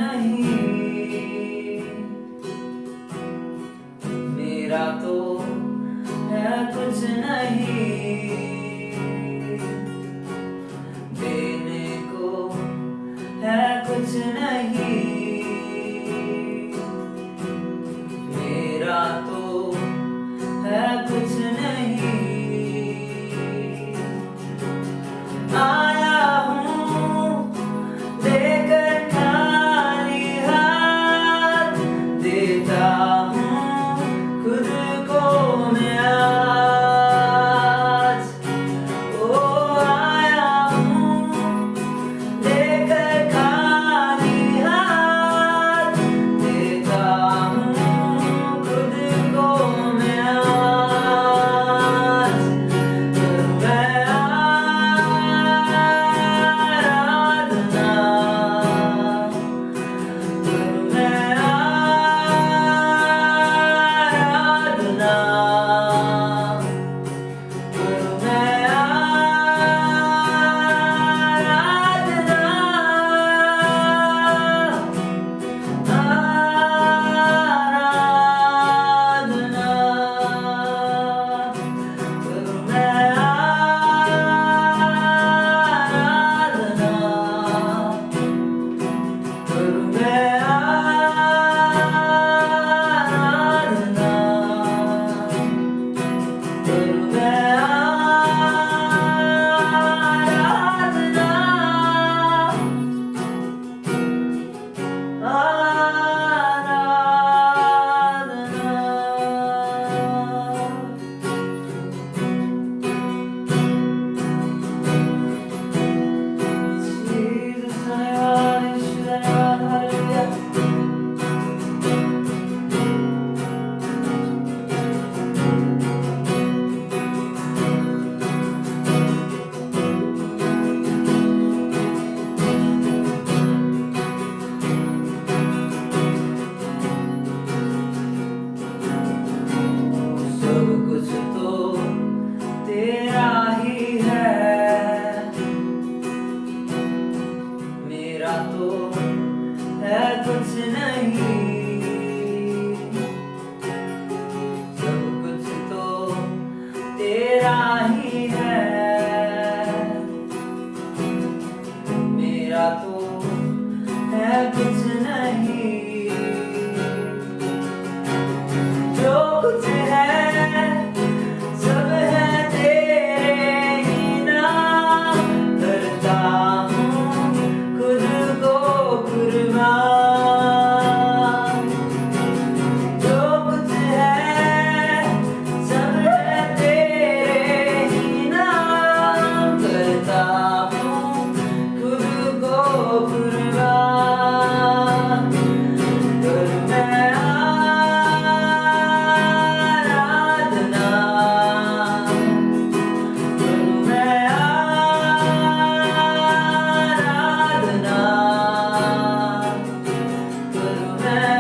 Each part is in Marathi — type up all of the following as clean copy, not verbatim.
नहीं, मेरा तो है कुछ नहीं, देने को है कुछ नहीं, मेरा तो है कुछ नहीं। आया हूँ लेकर खाली हाथ, देता हूँ खुद को मैं आज। ओ आया हूँ लेकर खाली हाथ, देता हूँ खुद को मैं आज। मैं आराधना, मैं आराधना, मैं सब कुछ तो तेरा ही है, मेरा तो है कुछ नहीं, सब कुछ तो तेरा ही है, मेरा तो है कुछ नहीं। जो कुछ है सब है तेरे ही नाम, करता हूँ खुद को कुर्बान। जो कुछ है सब है तेरे ही नाम, करता हूँ खुद को कुर्बान। कर मैं आराधना, कर मैं आराधना, कर मैं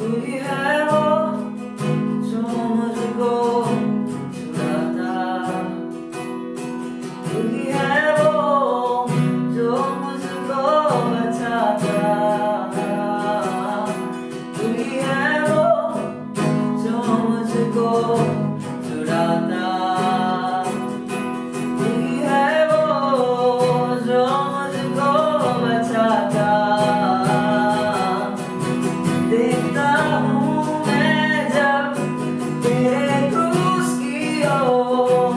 तू ही है वो जो मुझको चुराता, तू ही है वो जो मुझको बचाता, तू ही है वो जो मुझको चुराता, तू ही है वो जो मुझको बचाता। देखता हूँ मैं जब तेरे क्रूस की ओर,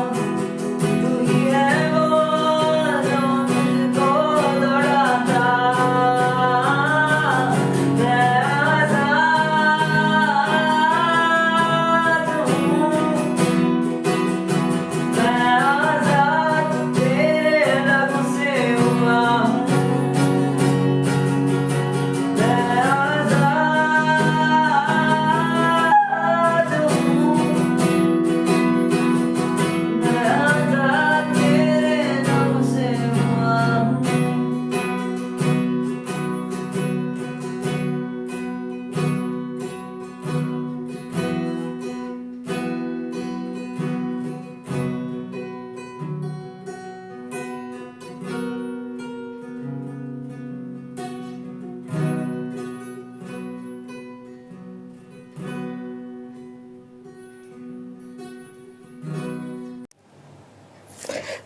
तू ही है वो जो मुझको दौड़ाता। मैं आज़ाद हूँ, मैं आज़ाद तेरे रब से हुआ हूँ, मैं आज़ाद हूँ, मैं आज़ाद तेरे रब से हुआ हूँ।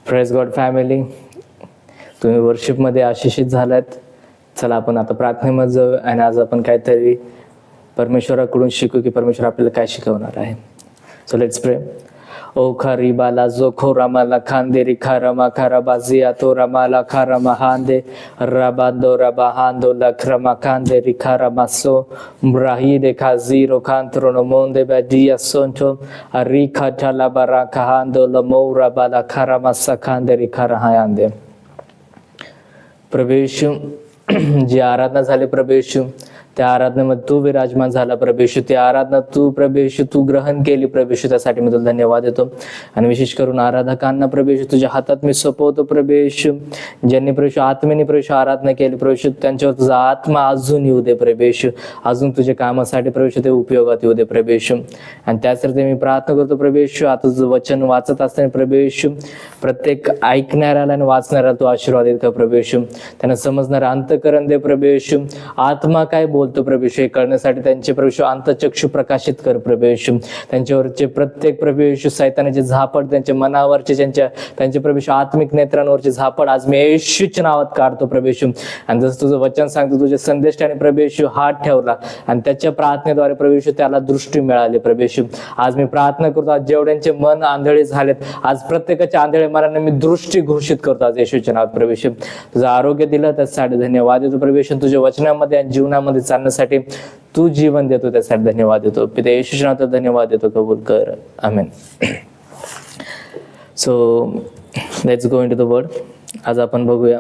प्रेज गॉड फॅमिली, तुम्ही वर्शिपमध्ये आशिषित झालात. चला आपण आता प्रार्थनेमध्ये जाऊ आणि आज आपण काहीतरी परमेश्वराकडून शिकू की परमेश्वर आपल्याला काय शिकवणार आहे. सो लेट्स प्रे. ओ खरी बाला जो खोरा मला खांदे रि खारमा खारा बाजिया तो रमाला खारमा हांदे रबांदो रबा हांदो लखरमा खांदे रि खारमा सो ब्राही दे खाजीरो खांत्रोनो मोंदे बदिया सोंचो अरी खाला बरा खांदो लमोरा बाला खारमा सखांदे रि खारा हांदे. प्रभू येशू, जी आराधना झाली प्रभू येशू, त्या आराधनेमध्ये तू विराजमान झाला प्रभू येशू. ती आराधना तू प्रभू येशू तू ग्रहण केली प्रभू येशू, त्यासाठी मी तुला धन्यवाद देतो. आणि विशेष करून आराधकांना प्रभू येशू तुझ्या हातात मी सोपवतो प्रभू येशू. ज्यांनी प्रभू येशू आत्मेने प्रभू येशू आराधना केली प्रभू येशू, त्यांच्यावर तुझा आत्मा अजून येऊ दे प्रभू येशू. अजून तुझ्या कामासाठी प्रभू येशू ते उपयोगात येऊ दे प्रभू येशू. आणि त्यासाठी मी प्रार्थना करतो प्रभू येशू, आता तुझं वचन वाचत असताना प्रभू येशू प्रत्येक ऐकणाऱ्याला आणि वाचणाऱ्याला तू आशीर्वाद देत का प्रभू येशू. त्यांना समजणारा अंतःकरण दे प्रभू येशू. आत्मा काय बोलतो प्रभू येशू हे कळण्यासाठी त्यांचे प्रभू येशू अंतःचक्षु प्रकाशित कर प्रभू येशू. त्यांच्यावरचे प्रत्येक प्रभू येशू सैतानाचे झापड, त्यांच्या मनावरचे त्यांचे प्रभू येशू आत्मिक नेत्रांवरचे झापड आज मी येशूच्या नावात काढतो प्रभू येशू. आणि जसं तुझं वचन सांगतो तुझ्या संदेशाने प्रभू येशू हात ठेवला आणि त्याच्या प्रार्थनेद्वारे प्रभू येशू त्याला दृष्टी मिळाली प्रभू येशू. आज मी प्रार्थना करतो, आज जेवढ्यांचे मन आंधळे झालेत आज प्रत्येकाच्या आंधळे मनाने मी दृष्टी घोषित करतो आज येशूच्या नावात प्रभू येशू. तुझं आरोग्य दिलं त्यासाठी धन्यवाद देतो प्रभू येशू. तुझ्या वचनामध्ये आणि जीवनामध्ये चालण्यासाठी तू जीवन देतो त्यासाठी धन्यवाद देतो. पिता येशूच्या नावात धन्यवाद देतो, कबूल कर, आमेन. So let's go into the word. आज आपण बघूया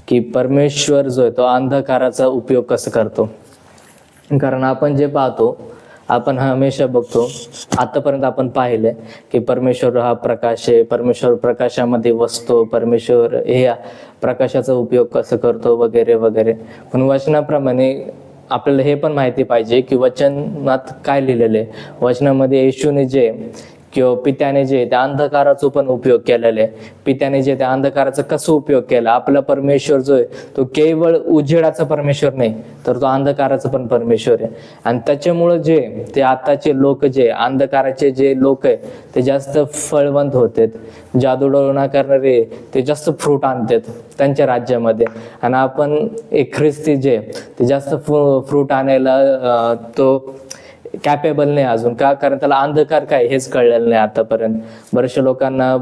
की परमेश्वर जो आहे तो अंधकाराचा उपयोग कसं करतो. कारण आपण जे पाहतो आपण हमेशा बघतो, आतापर्यंत आपण पाहिलंय की परमेश्वर हा प्रकाश आहे, परमेश्वर प्रकाशामध्ये वसतो, परमेश्वर हे प्रकाशाचा उपयोग कसं करतो वगैरे वगैरे. पण वचनाप्रमाणे आपल्याला हे पण माहिती पाहिजे की वचनात काय लिहिलेलं आहे. वचनामध्ये येशूने जे किंवा पित्याने जे त्या अंधकाराचा पण उपयोग केलेला आहे, पित्याने जे त्या अंधकाराचा कसं उपयोग केला. आपला परमेश्वर जो आहे तो केवळ उजेडाचा परमेश्वर नाही तर तो अंधकाराचा पण परमेश्वर आहे. आणि त्याच्यामुळं जे ते आताचे लोक जे अंधकाराचे जे लोक आहे ते जास्त फळवंत होते, जादूटोणा करणारे ते जास्त फ्रूट आणतात त्यांच्या राज्यामध्ये. आणि आपण एक ख्रिस्ती जे ते जास्त फ्रूट आणायला तो कॅपेबल नाही अजून. का? कारण त्याला अंधकार काय हेच कळलेलं नाही आतापर्यंत. बऱ्याचशा लोकांना,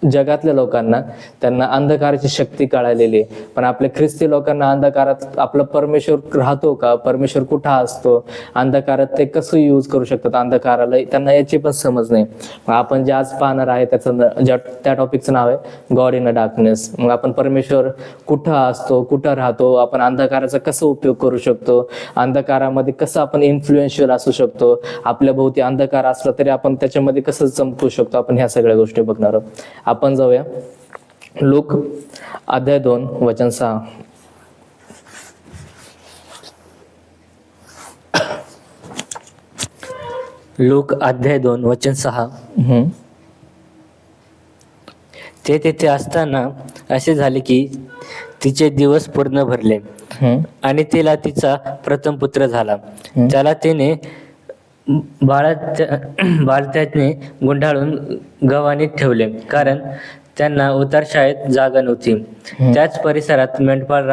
जगातल्या लोकांना त्यांना अंधकाराची शक्ती कळालेली आहे, पण आपल्या ख्रिस्ती लोकांना अंधकारात आपला परमेश्वर राहतो का, परमेश्वर कुठं असतो, अंधकारात ते कसं यूज करू शकतात अंधकाराला, त्यांना याची पण समज नाही. मग आपण जे आज पाहणार आहे त्या टॉपिकचं नाव आहे गॉड इन अ डार्कनेस. मग आपण परमेश्वर कुठं असतो, कुठं राहतो, आपण अंधकाराचा कसं उपयोग करू शकतो, अंधकारामध्ये कसं आपण इन्फ्लुएन्शियल असू शकतो, आपल्या भोवती अंधकार असला तरी आपण त्याच्यामध्ये कसं चमकू शकतो, आपण ह्या सगळ्या गोष्टी बघणार आहोत. आपण जाऊया लूक अध्याय 2 वचन 6. लूक अध्याय 2 वचन 6. हम्म. ते तेथे असताना असे झाले की तिचे दिवस पूर्ण भरले हम्म. आणि तिला तिचा प्रथम पुत्र झाला. त्याला तिने बाळंत्याने गुंडाळून गव्हाणीत ठेवले, कारण त्यांना उतार शाळेत जागा नव्हती. त्याच परिसरात मेंढपाळ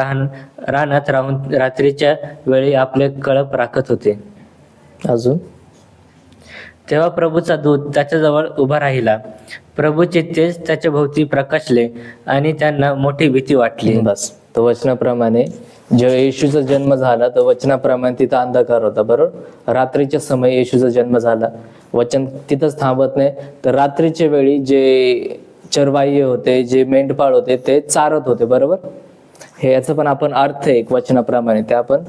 रानात राहून रात्रीच्या वेळी आपले कळप राखत होते. अजून तेव्हा प्रभूचा दूत त्याच्याजवळ उभा राहिला. प्रभूचे तेज त्याच्या भोवती प्रकाशले आणि त्यांना मोठी भीती वाटली. बस. तर वचनाप्रमाणे जेव्हा येशूचा जन्म झाला तर वचनाप्रमाणे तिथं अंधकार होता, बरोबर. रात्रीच्या समय येशूचा जन्म झाला. वचन तिथंच थांबत नाही, तर रात्रीच्या वेळी जे चरवाई होते, जे मेंढपाळ होते, ते चारत होते, बरोबर. हे याचं पण आपण अर्थ आहे एक वचनाप्रमाणे, ते आपण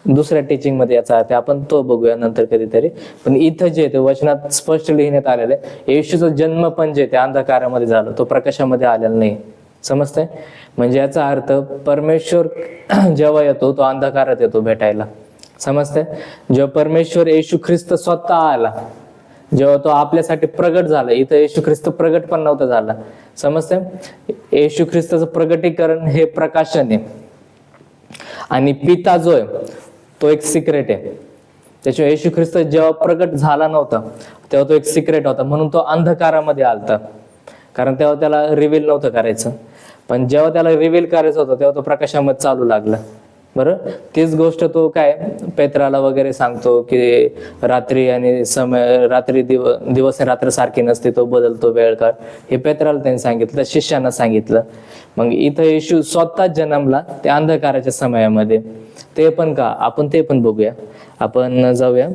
दुसऱ्या टीचिंग मध्ये याचा अर्थ आपण तो बघूया नंतर कधीतरी. पण इथं जे ते वचनात स्पष्ट लिहिण्यात आलेलं आहे, येशूचा जन्म पण जे ते अंधकारामध्ये झाला, तो प्रकाशामध्ये आलेला नाही. समजतंय? म्हणजे याचा अर्थ परमेश्वर जेव्हा येतो तो अंधकारात येतो भेटायला. समजतंय? जेव्हा परमेश्वर येशू ख्रिस्त स्वतः आला, जेव्हा तो आपल्यासाठी प्रगट झाला, इथं येशू ख्रिस्त प्रगट पण नव्हता झाला. समजतंय? येशू ख्रिस्ताचं प्रगटीकरण हे प्रकाशन आहे आणि पिता जो आहे तो एक सिक्रेट आहे. त्याच्यामुळे येशू ख्रिस्त जेव्हा प्रगट झाला नव्हता तेव्हा तो एक सिक्रेट होता, म्हणून तो अंधकारामध्ये आलता, कारण तेव्हा त्याला रिव्हील नव्हतं करायचं. पण जेव्हा त्याला रिव्हील करायचं होतं तेव्हा तो प्रकाशामध्ये चालू लागला, बरं. तीच गोष्ट तो काय पेत्राला वगैरे सांगतो की रात्री आणि समय, रात्री दिवस आणि रात्र सारखी नसते, तो बदलतो वेळ काळ. हे पेत्राला त्यांनी सांगितलं, शिष्यांना सांगितलं. मग इथं येशू स्वतः जन्मला त्या अंधकाराच्या समयामध्ये. ते पण का, आपण ते पण बघूया. आपण जाऊया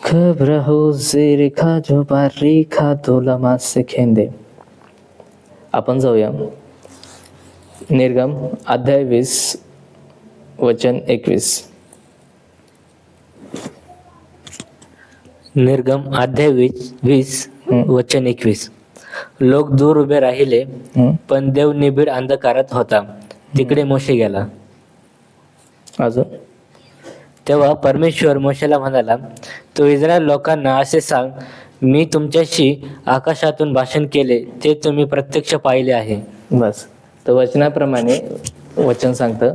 खबरा हो रेखा जो बारीखा तोला मासे खेंदे. आपण जाऊया निर्गम अध्याय 20 वचन 21. निर्गम अध्याय 20 वचन 21. लोक दूर उभे राहिले, पण देव निबिड अंधकारात होता, तिकडे मोशे गेला. अजून तेव्हा परमेश्वर मोशेला म्हणाला, तू इस्रायल लोकांना असे सांग, मी तुमच्याशी आकाशातून भाषण केले, ते तुम्ही प्रत्यक्ष पाहिले आहे. बस. तर वचनाप्रमाणे वचन सांगतं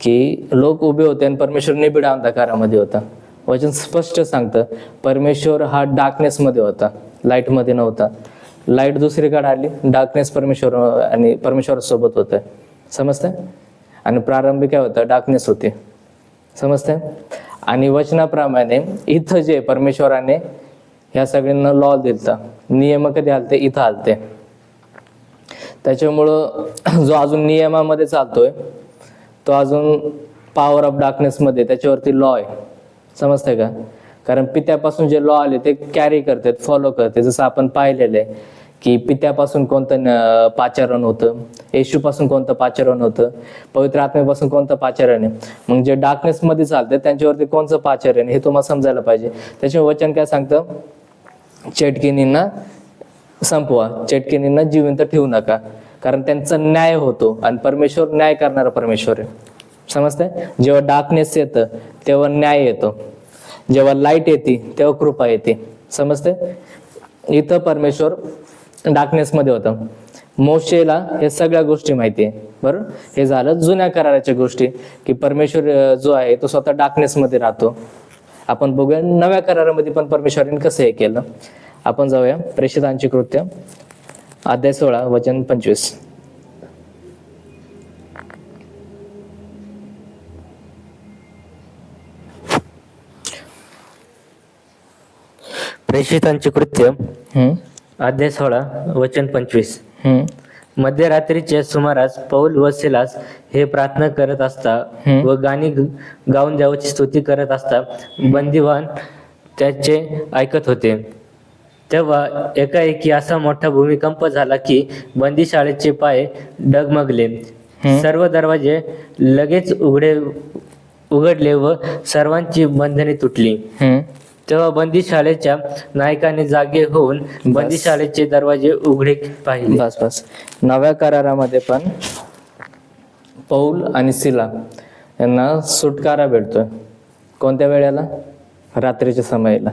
की लोक उभे होते आणि परमेश्वर निबिड अंधकारामध्ये होता. वचन स्पष्ट सांगतं परमेश्वर हा डार्कनेस मध्ये होता, लाईट मध्ये नव्हता. लाईट दुसरीकडे आली, डार्कनेस परमेश्वर आणि परमेश्वर सोबत होतं. समजतंय? आणि प्रारंभी काय होतं, डार्कनेस होते. समजतंय? आणि वचनाप्रमाणे इथं जे परमेश्वराने ह्या सगळ्यांना लॉ दिलता, नियम कधी आलते, इथं आलते. त्याच्यामुळं जो अजून नियमामध्ये चालतोय तो अजून पॉवर ऑफ डार्कनेस मध्ये, त्याच्यावरती लॉ आहे. समजतंय का? कारण पित्यापासून जे लॉ आले ते कॅरी करतात, फॉलो करते. जसं आपण पाहिलेलं आहे की पित्यापासून कोणतं पाचारण होतं, येशूपासून कोणतं पाचारण होतं, पवित्र आत्मेपासून कोणतं पाचारण आहे. मग जे डार्कनेस मध्ये चालते त्यांच्यावरती कोणतं पाचारण हे तुम्हाला समजायला पाहिजे. त्याच्यामुळे वचन काय सांगतं, चेटकिनींना संपवा, चेटकिनींना जिवंत ठेवू नका, कारण त्यांचा न्याय होतो आणि परमेश्वर न्याय करणारा परमेश्वर आहे. समजतंय? जेव्हा डार्कनेस येतं तेव्हा न्याय येतो, जेव्हा लाईट येते तेव्हा कृपा येते. समजतंय? इथं परमेश्वर डार्कनेस मध्ये होतं. मोशेला हे सगळ्या गोष्टी माहिती आहे, बरोबर. हे झालं जुन्या कराराच्या गोष्टी की परमेश्वर जो आहे तो स्वतः डार्कनेस मध्ये राहतो. आपण बघूया नव्या करारामध्ये पण परमेश्वराने कसं हे केलं. आपण जाऊया प्रेषितांची कृत्य अध्याय 16 वचन 25. प्रेषितांचे कृत्य अध्याय 16 वचन 25. मध्यरात्रीच्या सुमारास पौल व सिलास हे प्रार्थना करत असता व गाणी गाऊन देवाची स्तुती करत असता बंदिवान त्याचे ऐकत होते. तेव्हा एकाएकी असा मोठा भूमिकंप झाला की बंदीशाळेचे पाय डगमगले, सर्व दरवाजे लगेच उघडले व सर्वांची बंधने तुटली. तेव्हा बंदीशाळेच्या नायकाने जागे होऊन बंदीशाळेचे दरवाजे उघडे पाहिले. बस. नव्या करारामध्ये पण पौल आणि सिला यांना सुटकारा भेटतोय. कोणत्या वेळेला? रात्रीच्या समयाला.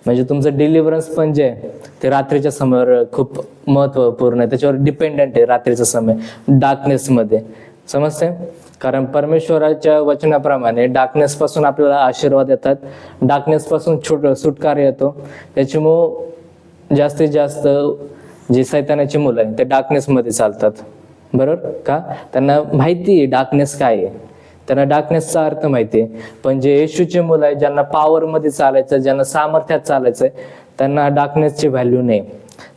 म्हणजे तुमचं डिलिव्हरन्स पण जे आहे ते रात्रीच्या समयावर खूप महत्त्वपूर्ण आहे, त्याच्यावर डिपेंडंट आहे रात्रीचा समय, डार्कनेसमध्ये. समजते? कारण परमेश्वराच्या वचनाप्रमाणे डार्कनेस पासून आपल्याला आशीर्वाद येतात, डार्कनेस पासून सुटका येतो. त्याच्यामुळं जास्तीत जास्त जे सैतानाची मुलं आहे ते डार्कनेसमध्ये चालतात. बरोबर का? त्यांना माहिती आहे डार्कनेस काय आहे, त्यांना डार्कनेसचा अर्थ माहिती आहे. पण जे येशूचे मुलं आहे, ज्यांना पॉवरमध्ये चालायचं, ज्यांना सामर्थ्यात चालायचं आहे, त्यांना डार्कनेसची व्हॅल्यू नाही.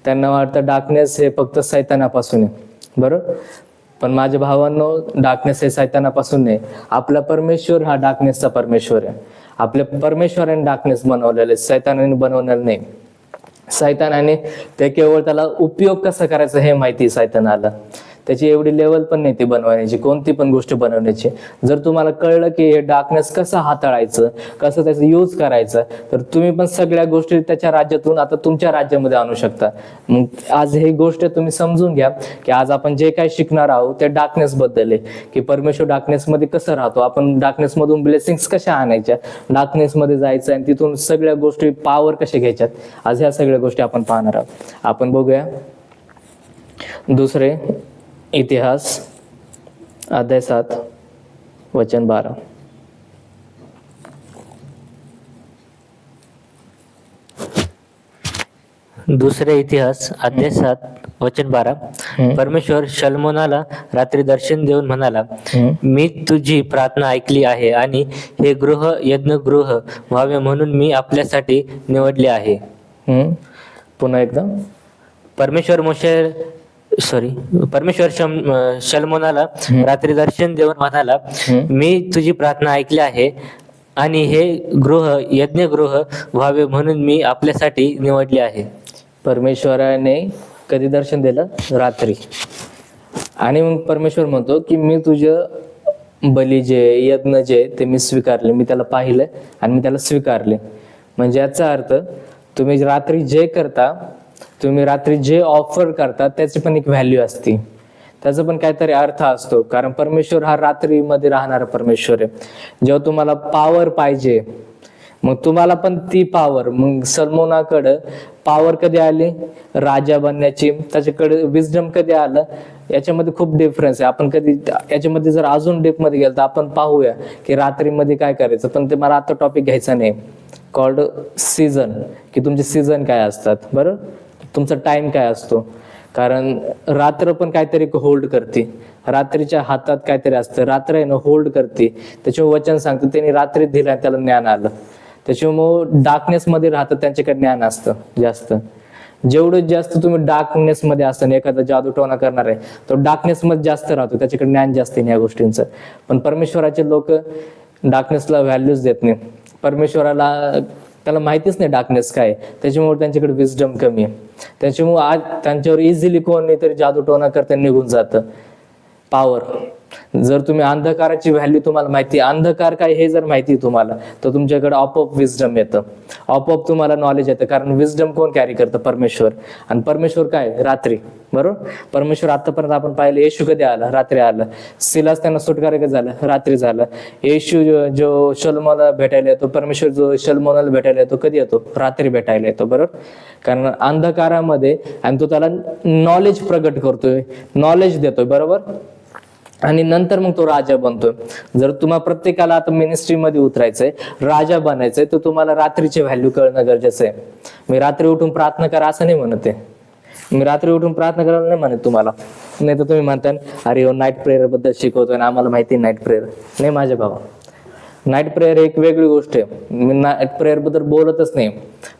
त्यांना वाटतं डार्कनेस हे फक्त सैतानापासून आहे. बरोबर? पण माझ्या भावांनो, डार्कनेस हे सैतानापासून नाही. आपला परमेश्वर हा डार्कनेसचा परमेश्वर आहे. आपल्या परमेश्वराने डार्कनेस बनवलेले, सैतानाने बनवलेलं नाही. सैतानाने ते केवळ त्याला उपयोग कसा करायचा हे माहिती सैतानाला. त्याची एवढी लेवल पण नाही ती बनवण्याची, कोणती पण गोष्ट बनवण्याची. जर तुम्हाला कळलं की हे डार्कनेस कसं हाताळायचं, कसं त्याचं यूज करायचं, तर तुम्ही पण सगळ्या गोष्टी त्याच्या राज्यातून आता तुमच्या राज्यामध्ये आणू शकता. मग आज ही गोष्ट तुम्ही समजून घ्या की आज आपण जे काही शिकणार आहोत ते डार्कनेस बद्दल आहे, की परमेश्वर डार्कनेसमध्ये कसं राहतो, आपण डार्कनेसमधून ब्लेसिंग्स कशा आणायच्या, डार्कनेसमध्ये जायचं आणि तिथून सगळ्या गोष्टी पॉवर कशा घ्यायच्यात, आज ह्या सगळ्या गोष्टी आपण पाहणार आहोत. आपण बघूया दुसरे इतिहास अध्याय 7 वचन 12. दुसरे इतिहास अध्याय 7 वचन 12. परमेश्वर शलोमोनाला रात्री दर्शन देऊन म्हणाला, मी तुझी प्रार्थना ऐकली आहे आणि हे गृह यज्ञगृह व्हावे म्हणून मी आपल्यासाठी निवडले आहे. पुन्हा एकदा. परमेश्वर शलोमोनाला रात्री दर्शन देऊन म्हणाला, मी तुझी प्रार्थना ऐकली आहे आणि हे यज्ञगृह व्हावे म्हणून मी आपल्यासाठी निवडले आहे. परमेश्वराने कधी दर्शन दिलं? रात्री. आणि मग परमेश्वर म्हणतो की मी तुझं बली जे यज्ञ जे ते मी स्वीकारले, मी त्याला पाहिलं आणि मी त्याला स्वीकारले. म्हणजे याचा अर्थ तुम्ही रात्री जे करता, तुम्ही रात्री जे ऑफर करता त्याची पण एक व्हॅल्यू असते, त्याचा पण काहीतरी अर्थ असतो. कारण परमेश्वर हा रात्रीमध्ये राहणारा परमेश्वर आहे. जेव्हा तुम्हाला पॉवर पाहिजे, मग तुम्हाला पण ती पॉवर, मग सलमोनाकडं पॉवर कधी आली? राजा बनण्याची. त्याच्याकडे विजडम कधी आलं? याच्यामध्ये खूप डिफरन्स आहे. आपण कधी याच्यामध्ये जर अजून डीपमध्ये गेलो तर आपण पाहूया की रात्रीमध्ये काय करायचं. पण ते मला आता टॉपिक घ्यायचा नाही. कॉल्ड सीझन, की तुमचे सीझन काय असतात. बरोबर? तुमचा टाइम काय असतो. कारण रात्र पण काहीतरी होल्ड करते, रात्रीच्या हातात काहीतरी असतं, रात्र आहे ना होल्ड करते. त्याच्यामुळे वचन सांगतं त्यांनी रात्री दिलं त्याला ज्ञान आलं. त्याच्यामुळे डार्कनेसमध्ये राहतं त्यांच्याकडे ज्ञान असतं जास्त. जेवढं जास्त तुम्ही डार्कनेसमध्ये असताना एखादा जादूटोणा करणार आहे तो डार्कनेसमध्ये जास्त राहतो, त्याच्याकडे ज्ञान जास्त आहे या गोष्टींचं. पण परमेश्वराचे लोक डार्कनेसला व्हॅल्यूज देत नाही. परमेश्वराला त्याला माहितीच नाही डार्कनेस काय, त्याच्यामुळे त्यांच्याकडे विजडम कमी आहे. त्याच्यामुळे आज त्यांच्यावर इझिली कोणीतरी जादूटोणा करता निघून जातं. पॉवर. जर तुम्ही अंधकाराची व्हॅल्यू तुम्हाला माहिती, अंधकार काय हे जर माहिती तुम्हाला, तर तुमच्याकडे आपोआप विजडम येतं, आपोआप तुम्हाला नॉलेज येतं. कारण विजडम कोण कॅरी करतं? परमेश्वर. आणि परमेश्वर काय? रात्री. बरोबर? परमेश्वर आतापर्यंत आपण पाहिलं, येशू कधी आला? रात्री आला. सिलास त्यांना सुटकारा कधी झाला? रात्री झाला. येशू जो शलोमोनाला भेटायला येतो, परमेश्वर जो शलोमोनाला भेटायला येतो, कधी येतो? रात्री भेटायला येतो. बरोबर? कारण अंधकारामध्ये, आणि तो त्याला नॉलेज प्रगट करतोय, नॉलेज देतोय. बरोबर? आणि नंतर मग तो राजा बनतोय. जर तुम्हाला प्रत्येकाला आता मिनिस्ट्रीमध्ये उतरायचंय, राजा बनायचंय, तर तुम्हाला रात्रीची व्हॅल्यू कळणं गरजेचं आहे. मी रात्री उठून प्रार्थना करा असं नाही म्हणते, मी रात्री उठून प्रार्थना करायला नाही म्हणत तुम्हाला. नाही तर तुम्ही म्हणता अरे हो नाईट प्रेयर बद्दल शिकवतोय ना, आम्हाला माहिती नाईट प्रेयर. नाही माझ्या भावा, नाईट प्रेयर एक वेगळी गोष्ट आहे. मी नाईट प्रेयर बद्दल बोलतच नाही.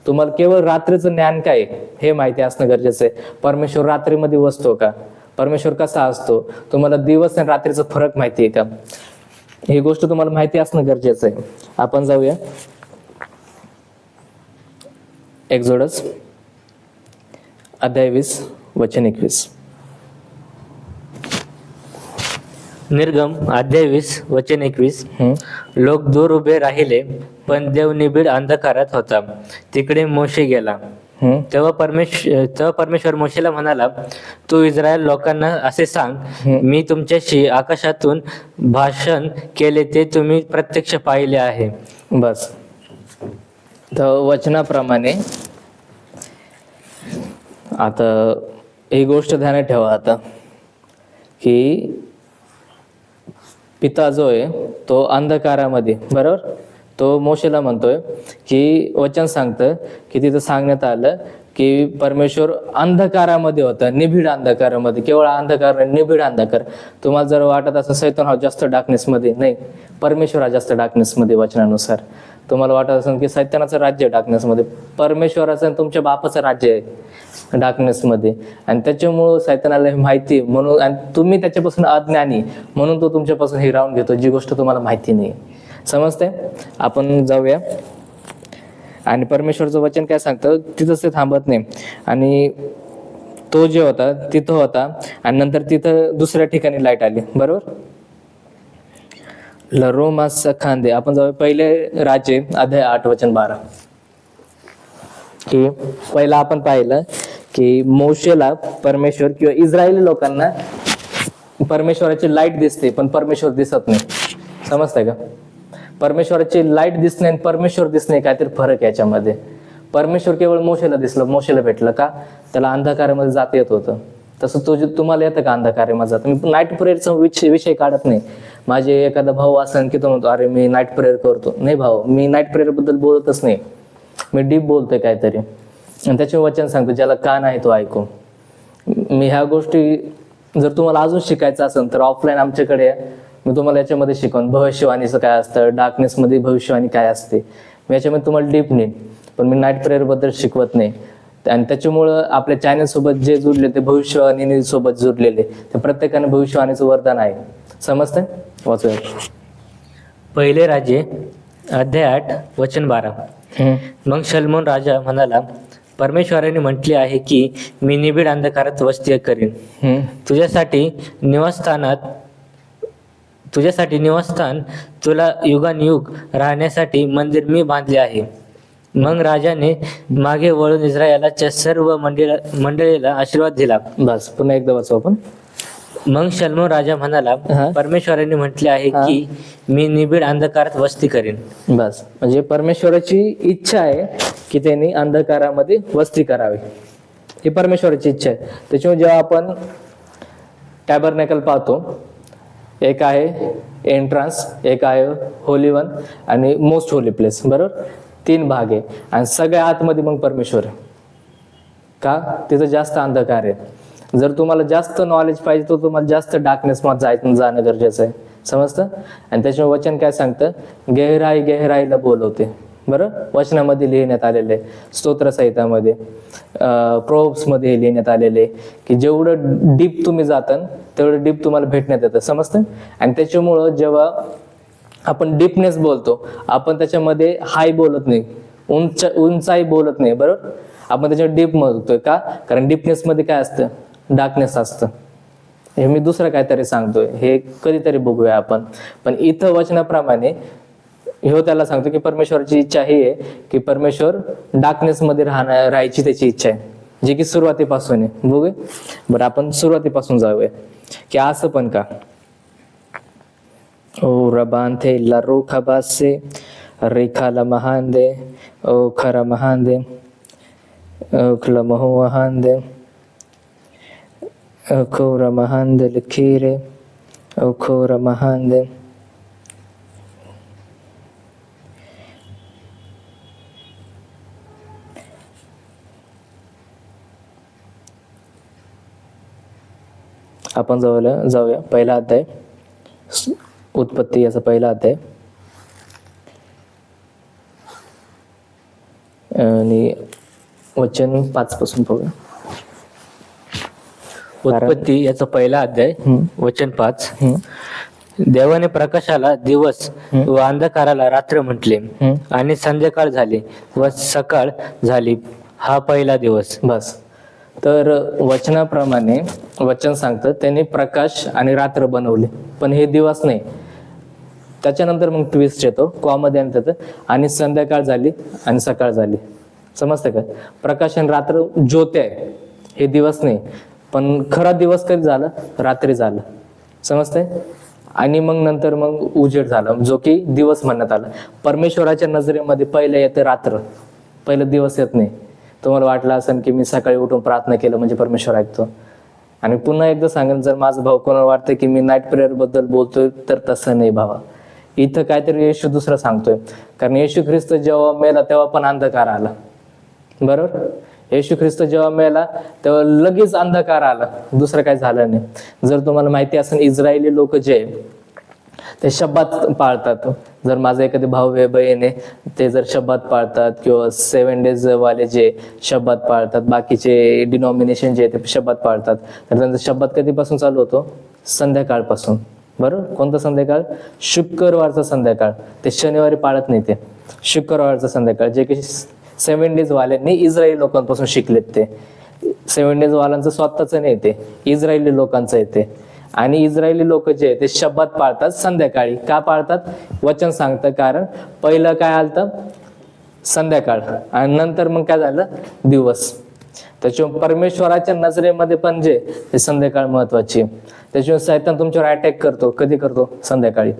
तुम्हाला केवळ रात्रीचं ज्ञान काय हे माहिती असणं गरजेचं आहे. परमेश्वर रात्रीमध्ये वसतो का? परमेश्वर कसा असतो? तुम्हाला दिवस आणि रात्रीचा फरक माहिती आहे का? ही गोष्ट तुम्हाला माहिती असणं गरजेचं आहे. आपण जाऊया एक्झोडस अध्याय 20 वचन 21. निर्गम अध्याय 20 वचन 21. लोक दूर उभे राहिले, पण देव निबिड अंधकारात होता. तिकडे मोशे गेला. तेव्हा परमेश्वर मोशेला म्हणाला, तू इस्रायल लोकांना असे सांग, मी तुमच्याशी आकाशातून भाषण केले ते तुम्ही प्रत्यक्ष पाहिले आहे. बस. तर वचनाप्रमाणे आता ही गोष्ट ध्यानात ठेवा आता, की पिता जो आहे तो अंधकारामध्ये, बरोबर, तो मोशेला म्हणतोय की वचन सांगतं की तिथं सांगण्यात आलं की परमेश्वर अंधकारामध्ये होता, निबिड अंधकारामध्ये. केवळ अंधकार नाही, निबिड अंधकार. तुम्हाला जर वाटत असं सैतान हा जास्त डार्कनेसमध्ये, नाही, परमेश्वर हा जास्त डार्कनेसमध्ये. वचनानुसार तुम्हाला वाटत असेल की सैतानाचं राज्य डार्कनेसमध्ये, परमेश्वराचं आणि तुमच्या बापाचं राज्य आहे डार्कनेसमध्ये. आणि त्याच्यामुळं सैतानाला हे माहिती आहे म्हणून, आणि तुम्ही त्याच्यापासून अज्ञानी म्हणून तो तुमच्यापासून हिरावून घेतो जी गोष्ट तुम्हाला माहिती नाही. समजते? आपण जाऊया. आणि परमेश्वरचं वचन काय सांगतं तिथंच ते थांबत नाही. आणि तो जे होता तिथं होता आणि नंतर तिथं दुसऱ्या ठिकाणी लाईट आली, बरोबर. लरोमास खांदे. आपण जाऊया पहिले राजे अध्याय 8 वचन 12. की पहिला आपण पाहिलं की मोशेला परमेश्वर किंवा इस्रायली लोकांना परमेश्वराची लाईट दिसते पण परमेश्वर दिसत नाही. समजतंय का? परमेश्वराची लाईट दिसणे आणि परमेश्वर दिसणे काहीतरी फरक याच्यामध्ये. परमेश्वर केवळ मोशेला दिसलं, मोशेला भेटलं का? त्याला अंधकारामध्ये जाता येत होतं. तसं तुम्हाला येतं का अंधकारामध्ये जातं? मी नाईट प्रेयरचा विषय काढत नाही. माझे एखादा भाऊ असं की तो म्हणतो अरे मी नाईट प्रेयर करतो. नाही भाऊ, मी नाईट प्रेयर बद्दल बोलतच नाही, मी डीप बोलतोय काहीतरी. आणि त्याचे वचन सांगतो ज्याला कान आहे तो ऐकू. मी ह्या गोष्टी जर तुम्हाला अजून शिकायचं असेल तर ऑफलाईन आमच्याकडे मी तुम्हाला याच्यामध्ये शिकवून भविष्यवाणीचं काय असतं, डार्कनेसमध्ये भविष्यवाणी काय असते, मी याच्यामध्ये तुम्हाला डीप नेईन. पण मी नाईट प्रेयर बद्दल शिकवत नाही. आणि त्याच्यामुळं आपल्या चॅनल सोबत जे जुडले ते भविष्यवाणी सोबत जुडलेले, ते प्रत्येकाने भविष्यवाणीचं वरदान आहे. समजतंय? वाचूया. पहिले राजे अध्याय 8 वचन 12. मग शलमोन राजा म्हणाला, परमेश्वराने म्हटले आहे की मी निबिड अंधकारात वस्ती करीन. तुझ्यासाठी निवासस्थान तुला युगानुयुग राहण्यासाठी मंदिर मी बांधले आहे. मग राजाने मागे वळून इस्रायलाच्या सर्व मंडळीला आशीर्वाद दिला. बस, पुन्हा एकदा वाचू आपण. मग शलमोन राजा म्हणाला, परमेश्वराने म्हटले आहे की मी निबिड अंधकारात वस्ती करीन. बस, म्हणजे परमेश्वराची इच्छा आहे की त्यांनी अंधकारामध्ये वस्ती करावी. ही परमेश्वराची इच्छा आहे. त्याच्यामुळे जेव्हा आपण टॅबरनेकल पाहतो, एक आहे एंट्रान्स, एक आहे होली वन आणि मोस्ट होली प्लेस, बरोबर. 3 भाग आहे. आणि सगळ्या आतमध्ये मग परमेश्वर आहे. का? तिथं जास्त अंधकार आहे. जर तुम्हाला जास्त नॉलेज पाहिजे तर तुम्हाला जास्त डार्कनेसमध्ये जाणं गरजेचं आहे. समजतं? आणि त्याच्यामुळे वचन काय सांगतं, गहराईला बोलवते, बरं. वचनामध्ये लिहिण्यात आलेले, स्तोत्रसहितामध्ये, प्रोव्हर्ब्समध्ये लिहिण्यात आलेले की जेवढं डीप तुम्ही जाता तेवढं डीप तुम्हाला भेटण्यात येतं. समजतं? आणि त्याच्यामुळं जेव्हा आपण डीपनेस बोलतो, आपण त्याच्यामध्ये हाय बोलत नाही, उंचाई बोलत नाही, बरोबर. आपण त्याच्यावर डीप म्हणतोय का? कारण डीपनेसमध्ये काय असतं? डार्कनेस असतं. हे मी दुसरं काहीतरी सांगतोय, हे कधीतरी बघूया आपण. पण इथं वचनाप्रमाणे हे त्याला सांगतो की परमेश्वराची इच्छा ही आहे की परमेश्वर डार्कनेसमध्ये राहायची त्याची इच्छा आहे, जे की सुरुवातीपासून आहे. बघूया बरं, आपण सुरुवातीपासून जाऊया की असं पण का. ओ रबांथे लरो खबासे रेखाला महांदे ओ खरा महांदे ओखला महो महांदे ओखोरा महांदे लिखीरे ओखोरा महांदे. आपण जाऊया पहिला अध्याय, उत्पत्ती याचा पहिला अध्याय आणि वचन 5 पासून बघूया. उत्पत्ती याचा पहिला अध्याय वचन 5. देवाने प्रकाशाला दिवस व अंधकाराला रात्र म्हटले आणि संध्याकाळ झाली व सकाळ झाली, हा पहिला दिवस. बस. तर वचनाप्रमाणे वचन सांगतं त्यांनी प्रकाश आणि रात्र बनवले, पण हे दिवस नाही. त्याच्यानंतर मग ट्विस्ट येतो, कॉमध्ये आणतात आणि संध्याकाळ झाली आणि सकाळ झाली. समजते का? प्रकाश आणि रात्र ज्योत आहे, हे दिवस नाही. पण खरा दिवस कधी झालं? रात्री झालं. समजतंय? आणि मग नंतर मग उजेड झाला, जो की दिवस म्हणण्यात आला. परमेश्वराच्या नजरेमध्ये पहिलं येतं रात्र, पहिलं दिवस येत नाही. तुम्हाला वाटलं असेल की मी सकाळी उठून प्रार्थना केलं म्हणजे परमेश्वर ऐकतो. आणि पुन्हा एकदा सांगेन, जर माझं भाऊ कोणाला वाटतं की मी नाईट प्रेयर बद्दल बोलतोय, तर तसं नाही भावा. इथं काहीतरी येशू दुसरं सांगतोय. कारण येशू ख्रिस्त जेव्हा मेला तेव्हा पण अंधकार आला, बरोबर? येशू ख्रिस्त जेव्हा मेला तेव्हा लगेच अंधकार आला, दुसरं काही झालं नाही. जर तुम्हाला माहिती असेल, इस्रायली लोक जे ते शब्बात पाळतात. जर माझा एखादी भाऊ आहे, बहीण आहे, ते जर शब्बात पाळतात किंवा 7 days वाले जे शब्बात पाळतात, बाकीचे डिनॉमिनेशन जे ते शब्बात पाळतात, तर त्यांचा शब्बात कधीपासून चालू होतो? संध्याकाळपासून, बरोबर? कोणतं संध्याकाळ? शुक्रवारचा संध्याकाळ. ते शनिवारी पाळत नाही, ते शुक्रवारचं संध्याकाळ, जे की 7 days वाल्यांनी इस्रायली लोकांपासून शिकलेत. ते 7 days वाल्यांचं स्वतःचं नाही, ते इस्रायली लोकांचं येते. आणि इस्रायली लोक जे ते शब्बात पाळतात संध्याकाळी. का पाळतात? वचन सांगतं. कारण पहिलं काय आलतं? संध्याकाळ, आणि नंतर मग काय झालं? दिवस. त्याच्यामुळे परमेश्वराच्या नजरेमध्ये पण जे ते संध्याकाळ महत्वाची. त्याच्यामुळे सैतान तुमच्यावर अटॅक करतो. कधी करतो? संध्याकाळी.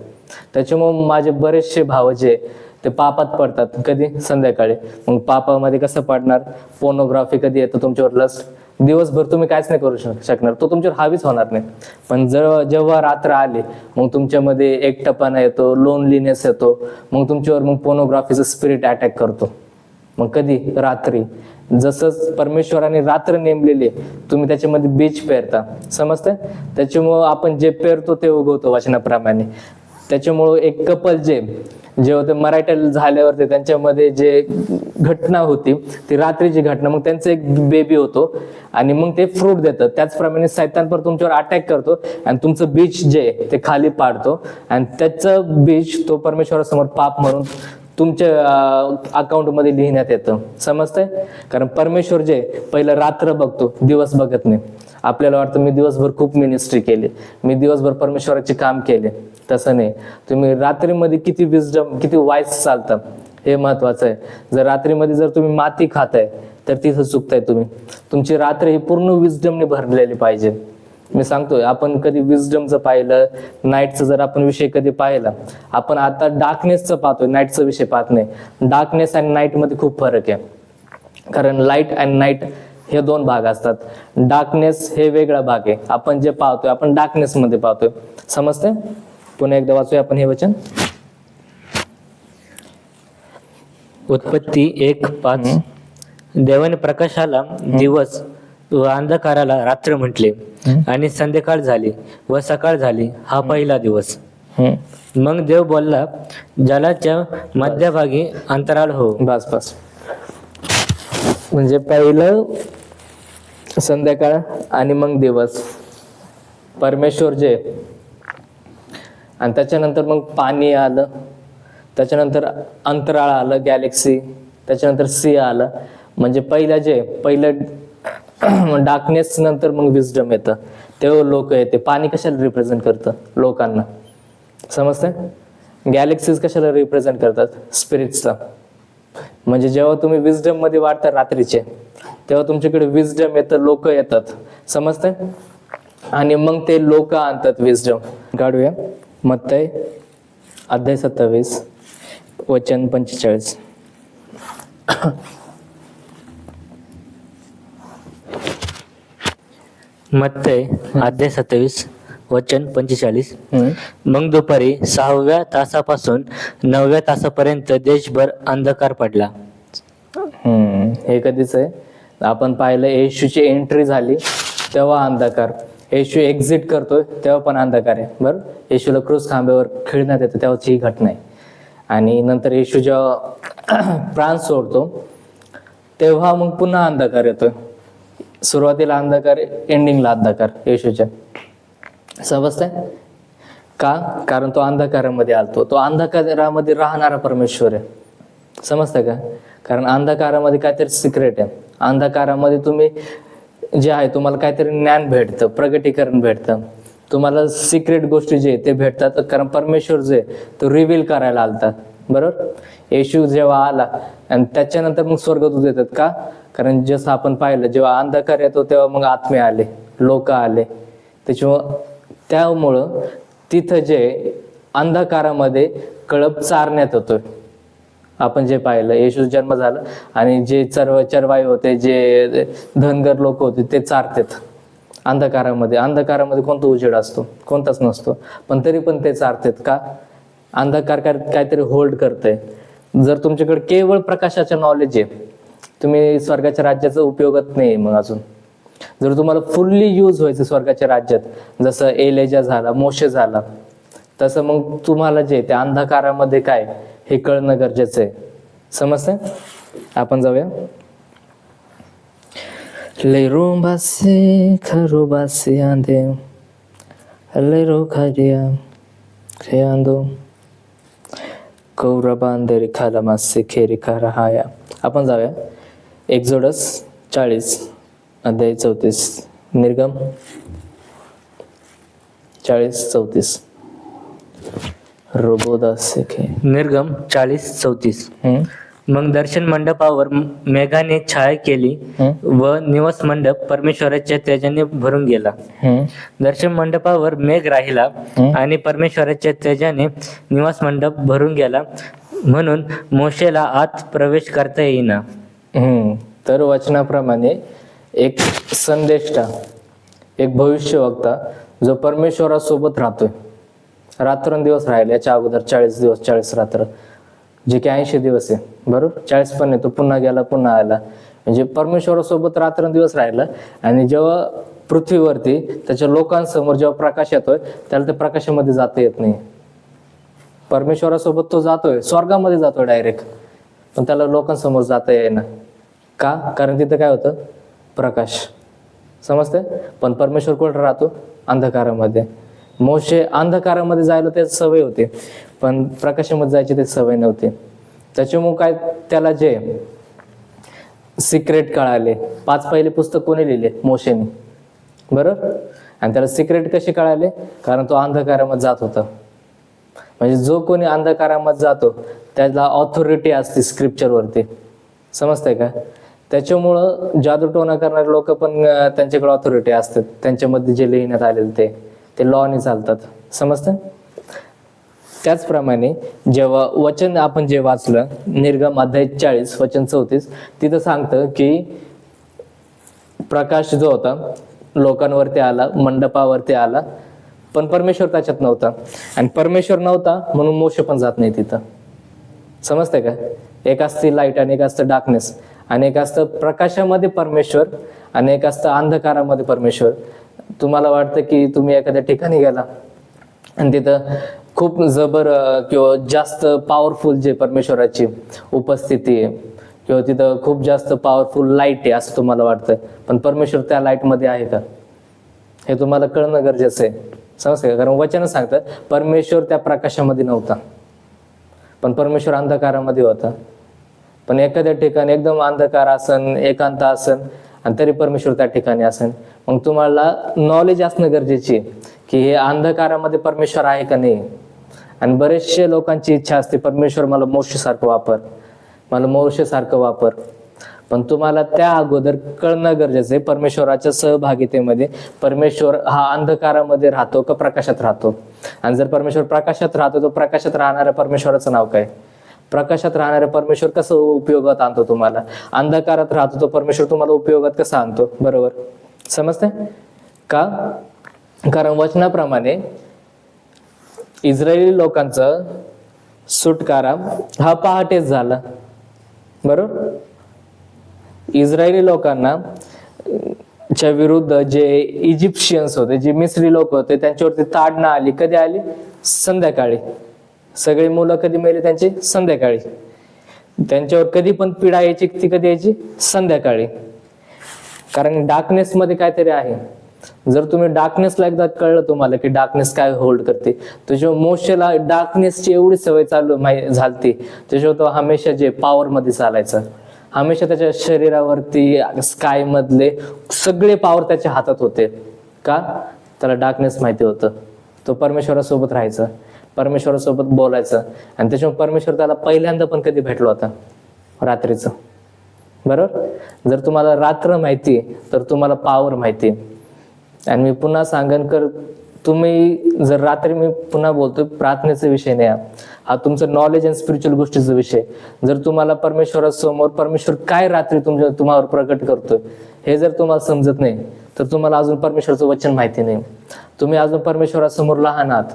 त्याच्यामुळे माझे बरेचसे भाव जे ते पापात पडतात. कधी? संध्याकाळी. मग पापामध्ये कसं पडणार? पोर्नोग्राफी कधी येतं तुमच्यावर? लस्ट. दिवसभर तुम्ही काहीच नाही करू शकणार, तो तुमच्यावर हावीच होणार नाही. पण जेव्हा रात्र आली, मग तुमच्यामध्ये एकटेपणा येतो, लोनलीनेस येतो, मग तुमच्यावर मग पोर्नोग्राफीचं स्पिरिट अटॅक करतो. मग कधी? रात्री. जसं परमेश्वराने रात्र नेमलेली, तुम्ही त्याच्यामध्ये बीज पेरता. समजतंय? त्याच्यामुळं आपण जे पेरतो ते उगवतो वचनाप्रमाणे. त्याच्यामुळं एक कपल जेव्हा ते मराठ्याला झाल्यावरती त्यांच्यामध्ये जे घटना होती ती रात्रीची घटना, मग त्यांचं एक बेबी होतो आणि मग ते फ्रूट देतं. त्याचप्रमाणे सैतान पण तुमच्यावर अटॅक करतो आणि तुमचं बीज जे ते खाली पाडतो, आणि त्याचं बीज तो परमेश्वरासमोर पाप म्हणून तुमच्या अकाउंटमध्ये लिहिण्यात येतं. समजतंय? कारण परमेश्वर जे पहिलं रात्र बघतो, दिवस बघत नाही. आपल्याला वाटतं मी दिवसभर खूप मिनिस्ट्री केली, मी दिवसभर परमेश्वराचे काम केले. तसं नाही. तुम्ही रात्रीमध्ये किती विजडम, किती वाईस चालतं, हे महत्वाचं आहे. जर रात्रीमध्ये जर तुम्ही माती खाताय तर तिथं चुकताय तुम्ही. तुमची रात्र ही पूर्ण विजडमने भरलेली पाहिजे. मी सांगतोय, आपण कधी विजडमचं पाहिलं, नाईटचं जर आपण विषय कधी पाहिला, आपण आता डार्कनेसचं पाहतोय, नाईटचा विषय पाहत नाही. डार्कनेस आणि नाईटमध्ये खूप फरक आहे. कारण लाईट आणि नाईट हे 2 भाग असतात. डार्कनेस हे वेगळा भाग आहे. आपण जे पाहतोय आपण डार्कनेस मध्ये पाहतोय. समजतंय? पुन्हा एकदा वाचूया आपण हे वचन. उत्पत्ती 1:5. देवाने प्रकाशाला दिवस व अंधकाराला रात्र म्हटले, आणि संध्याकाळ झाली व सकाळ झाली, हा पहिला दिवस. मग देव बोलला, जलाच्या मध्यभागी अंतराळ हो. बस. म्हणजे पहिलं संध्याकाळ आणि मग दिवस. परमेश्वर जे, आणि त्याच्यानंतर मग पाणी आलं, त्याच्यानंतर अंतराळ आलं, गॅलेक्सी, त्याच्यानंतर सी आलं. म्हणजे पहिलं डार्कनेस नंतर मग विजडम येतं. तेव्हा लोक येते. पाणी कशाला रिप्रेझेंट करतं? लोकांना. समजतंय? गॅलेक्सीज कशाला रिप्रेझेंट करतात? स्पिरिट्सचा. म्हणजे जेव्हा तुम्ही विजडम मध्ये वाढता रात्रीचे, तेव्हा तुमच्याकडे विजडम येतं, लोक येतात. समजतंय? आणि मग ते लोक आणतात विजडम. काढूया मत्तई अध्याय 27 वचन 45. मत्तई अध्याय 27 वचन 45. मग दुपारी 6व्या तासापासून 9व्या तासापर्यंत देशभर अंधकार पडला. हे कधीच आहे? आपण पाहिलं, येशूची एंट्री झाली तेव्हा अंधकार. येशू एक्झिट करतोय तेव्हा पण अंधकार आहे. बरं, येशूला क्रूस खांब्यावर खिळण्यात येतं तेव्हाची ही घटना आहे. आणि नंतर येशू जेव्हा प्राण सोडतो तेव्हा मग पुन्हा अंधकार येतोय. सुरुवातीला अंधकार, एंडिंगला अंधकार येशूच्या. समजतंय का? कारण तो अंधकारामध्ये आलतो. तो अंधकारामध्ये राहणारा परमेश्वर आहे. समजतंय का? कारण अंधकारामध्ये काहीतरी सिक्रेट आहे. अंधकारामध्ये तुम्ही जे आहे, तुम्हाला काहीतरी ज्ञान भेटतं, प्रगटीकरण भेटतं, तुम्हाला सिक्रेट गोष्टी जे ते भेटतात. कारण परमेश्वर जे तो रिव्हील करायला आलता. बरोबर. येशू जेव्हा आला आणि त्याच्यानंतर मग स्वर्गदूत येतात. का? कारण जसं आपण पाहिलं, जेव्हा अंधकार येतो तेव्हा मग आत्मे आले, लोक आले. त्यामुळं तिथं जे अंधकारामध्ये कळप चारण्यात होतोय. आपण जे पाहिलं, येशू जन्म झाला आणि जे चरवाई होते, जे धनगर लोक होते, ते चारतात अंधकारामध्ये. अंधकारामध्ये कोणता उजेड असतो? कोणताच नसतो. पण तरी पण ते चारतात. का? अंधकार काहीतरी होल्ड करतंय. जर तुमच्याकडे केवळ प्रकाशाचं नॉलेज आहे, तुम्ही स्वर्गाच्या राज्याचा उपयोगच नाही. मग अजून जर तुम्हाला फुल्ली यूज व्हायचं स्वर्गाच्या राज्यात, जसं एलेजा झाला, मोशे झाला, तसं मग तुम्हाला जे त्या अंधकारामध्ये काय हे कळणं गरजेचं आहे. समजतंय? आपण जाऊया. लेरुंबासे खरुबासे आंदे लेरो खारिया खेआंदो कौरबांदेरी खालामासे खेरी खाराहाया. आपण जाऊया एक्झोडस 40 अध्याय 34, निर्गम 40:34. रोबोदासे खे निर्गम 40:34. मग दर्शन मंडपावर मेघाने छाया केली व निवास मंडप परमेश्वराच्या तेजाने भरून गेला. दर्शन मंडपावर मेघ राहिला आणि परमेश्वराच्या तेजाने निवास मंडप भरून गेला, म्हणून मोशेला आत प्रवेश करता येईना. तर वचनाप्रमाणे एक संदेष्टा, एक भविष्यवक्ता जो परमेश्वरासोबत राहतोय, रात्रंदिवस राहील. याच्या अगोदर 40 दिवस 40 रात्र, जे की 80 दिवस आहे. बरोबर. 40 पण नाही, तो पुन्हा गेला पुन्हा आला. म्हणजे परमेश्वरासोबत रात्रंदिवस राहिला. आणि जेव्हा पृथ्वीवरती त्याच्या लोकांसमोर जेव्हा प्रकाश येतोय, त्याला त्या प्रकाशामध्ये जाता येत नाही. परमेश्वरासोबत तो जातोय, स्वर्गामध्ये जातोय डायरेक्ट, पण त्याला लोकांसमोर जाता येईना. का? कारण तिथं काय होतं? प्रकाश. समजते? पण परमेश्वर कुठं राहतो? अंधकारामध्ये. मोशे अंधकारामध्ये जायला त्याची सवय होती, पण प्रकाशामध्ये जायची त्याची सवय नव्हती. त्याच्यामुळे काय, त्याला जे सिक्रेट कळाले. 5 पहिले पुस्तक कोणी लिहिले? मोशेने. बरोबर. आणि त्याला सिक्रेट कसे कळाले? कारण तो अंधकारामध्ये जात होता. म्हणजे जो कोणी अंधकारामध्ये जातो त्याला ऑथॉरिटी असते स्क्रिप्चरवरती. समजतंय का? त्याच्यामुळं जादूटोणा करणारे लोक पण त्यांच्याकडे ऑथॉरिटी असतात. त्यांच्यामध्ये जे लिहिण्यात आलेलं ते लॉने चालतात. समजतं? त्याचप्रमाणे जेव्हा वचन आपण जे वाचलं, निर्गम अध्याय 40 वचन 34, तिथं सांगतं की प्रकाश जो होता लोकांवरती आला, मंडपावरती आला, पण परमेश्वर त्याच्यात नव्हता. आणि परमेश्वर नव्हता म्हणून मोशे पण जात नाही तिथं. समजतंय का? एक असते लाईट आणि एक असतं डार्कनेस, आणि एक असतं प्रकाशामध्ये परमेश्वर आणि एक असतं अंधकारामध्ये परमेश्वर. तुम्हाला वाटतं की तुम्ही एखाद्या ठिकाणी गेला आणि तिथं खूप जबर किंवा जास्त पॉवरफुल जे परमेश्वराची उपस्थिती आहे, किंवा तिथं खूप जास्त पॉवरफुल लाईट आहे असं तुम्हाला वाटतं, पण परमेश्वर त्या लाईटमध्ये आहे का हे तुम्हाला कळणं गरजेचं आहे. समजतं का? कारण वचन सांगतं परमेश्वर त्या प्रकाशामध्ये नव्हता, पण परमेश्वर अंधकारामध्ये होता. पण एखाद्या ठिकाणी एकदम अंधकार असन, एकांत असन, आणि तरी परमेश्वर त्या ठिकाणी असेल. मग तुम्हाला नॉलेज असणं गरजेची आहे की हे अंधकारामध्ये परमेश्वर आहे का नाही. आणि बरेचशे लोकांची इच्छा असते, परमेश्वर मला मोशेसारखं वापर, मला मोशेसारखं वापर. पण तुम्हाला त्या अगोदर कळणं गरजेचं आहे परमेश्वराच्या सहभागितेमध्ये परमेश्वर हा अंधकारामध्ये राहतो का प्रकाशात राहतो. आणि जर परमेश्वर प्रकाशात राहतो, तो प्रकाशात राहणाऱ्या परमेश्वराचं नाव काय? प्रकाशात राहणारा परमेश्वर कसं उपयोगात आणतो तुम्हाला? अंधकारात राहतो तो परमेश्वर तुम्हाला उपयोगात कसा आणतो? बरोबर. समजते का? कारण वचनाप्रमाणे इस्रायली लोकांचा सुटकारा हा पहाटेच झाला. बरोबर. इस्रायली लोकांना च्या विरुद्ध जे इजिप्शियन्स होते, जे मिस्री लोक होते, त्यांच्यावरती ताडना आली. कधी आली? संध्याकाळी. सगळी मुलं कधी मेली? त्यांची संध्याकाळी. त्यांच्यावर कधी पण पीडा यायची, ती कधी यायची? संध्याकाळी. कारण डार्कनेस मध्ये काहीतरी आहे. जर तुम्ही डार्कनेसला एकदा कळलं तुम्हाला की डार्कनेस काय होल्ड करते, त्याच्यामुळे मोशेला डार्कनेसची एवढी सवय झालती, त्याच्यामुळे तो हमेशा जे पॉवर मध्ये चालायचा, हमेशा त्याच्या शरीरावरती स्काय मधले सगळे पॉवर त्याच्या हातात होते. का? त्याला डार्कनेस माहिती होतं. तो परमेश्वरासोबत राहायचा, परमेश्वरासोबत बोलायचं. आणि त्याच्यामुळे परमेश्वर त्याला पहिल्यांदा पण कधी भेटलो होता? रात्रीचं. बरोबर. जर तुम्हाला रात्र माहिती तर तुम्हाला पावर माहिती. आणि मी पुन्हा सांगन कर, तुम्ही जर रात्री, मी पुन्हा बोलतो, प्रार्थनेचा विषय नाही हा तुमचं नॉलेज अँड स्पिरिच्युअल गोष्टीचा विषय. जर तुम्हाला परमेश्वरासमोर परमेश्वर काय रात्री तुम्हावर प्रकट करतोय हे जर तुम्हाला समजत नाही तर तुम्हाला अजून परमेश्वराचं वचन माहिती नाही. तुम्ही अजून परमेश्वरासमोर लहान आहात.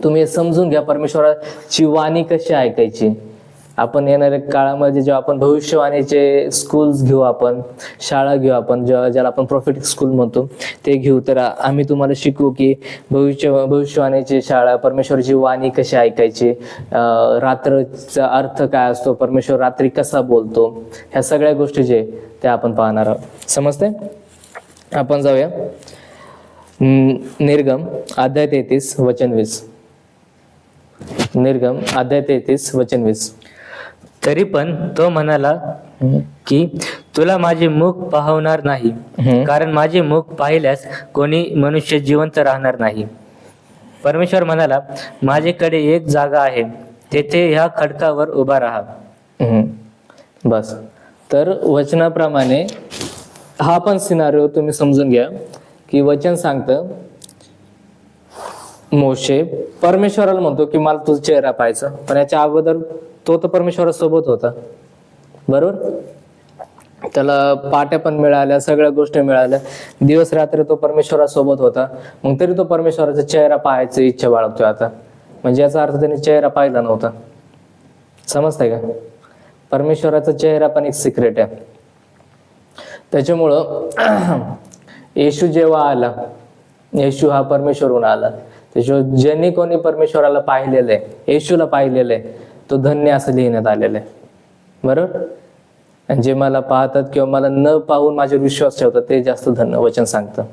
तुम्ही हे समजून घ्या परमेश्वराची वाणी कशी ऐकायची. आपण येणाऱ्या काळामध्ये जेव्हा आपण भविष्यवाणीचे स्कूल्स घेऊ, आपण शाळा घेऊ, आपण ज्याला आपण प्रॉफिटिक स्कूल म्हणतो ते घेऊ, तर आम्ही तुम्हाला शिकवू की भविष्यवाणीची शाळा, परमेश्वराची वाणी कशी ऐकायची, रात्रचा अर्थ काय असतो, परमेश्वर रात्री कसा बोलतो, ह्या सगळ्या गोष्टी जे त्या आपण पाहणार आहोत. समजते? आपण जाऊया निर्गम अध्याय 33 वचन 20. निर्गम अध्याय 33 वचन 20. तरी पण तो म्हणाला की तुला माझे मुख पाहणार नाही, कारण माझे मुख पाहिल्यास कोणी मनुष्य जिवंत राहणार नाही. परमेश्वर म्हणाला, माझ्याकडे एक जागा आहे, तेथे ह्या खडकावर उभा राहा. बस. तर वचनाप्रमाणे हा पण सिनारिओ तुम्ही समजून घ्या की वचन सांगतं, मोशे परमेश्वराला म्हणतो की मला तुझा चेहरा पाहायचा, पण याच्या अगोदर तो तर परमेश्वरासोबत होता. बरोबर. त्याला पाट्या पण मिळाल्या, सगळ्या गोष्टी मिळाल्या, दिवस रात्री तो परमेश्वरासोबत होता. मग तरी तो परमेश्वराचा चेहरा पाहायची इच्छा बाळगतोय आता. म्हणजे याचा अर्थ त्याने चेहरा पाहिला नव्हता. समजतंय का? परमेश्वराचा चेहरा पण एक सिक्रेट आहे. त्याच्यामुळं येशू जेव्हा आला, येशू हा परमेश्वरून आला, त्याच्यामुळे ज्यांनी कोणी परमेश्वराला पाहिलेलं आहे, येशूला पाहिलेलं आहे, तो धन्य असं लिहिण्यात आलेलं आहे. बरोबर. आणि जे मला पाहतात किंवा मला न पाहून माझ्यावर विश्वास ठेवतात ते जास्त धन्य, वचन सांगतं.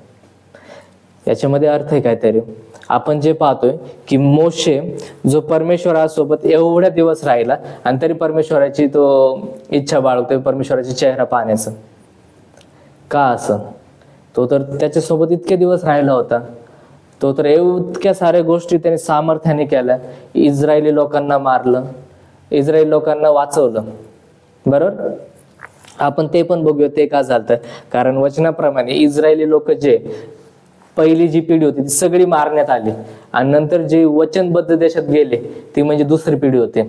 याच्यामध्ये अर्थ आहे काहीतरी. आपण जे पाहतोय की मोशे जो परमेश्वरासोबत एवढ्या दिवस राहिला आणि तरी परमेश्वराची तो इच्छा बाळगतोय परमेश्वराची चेहरा पाहण्याचं. का असं? तो तर त्याच्यासोबत इतके दिवस राहिला होता. तो तर इतक्या साऱ्या गोष्टी त्याने सामर्थ्याने केल्या. इस्रायली लोकांना मारलं, इस्रायली लोकांना वाचवलं. बरोबर. आपण ते पण बघूया ते का झालं. कारण वचनाप्रमाणे इस्रायली लोक जे पहिली जी पिढी होती ती सगळी मारण्यात आली आणि नंतर जे वचनबद्ध देशात गेले ती म्हणजे दुसरी पिढी होती.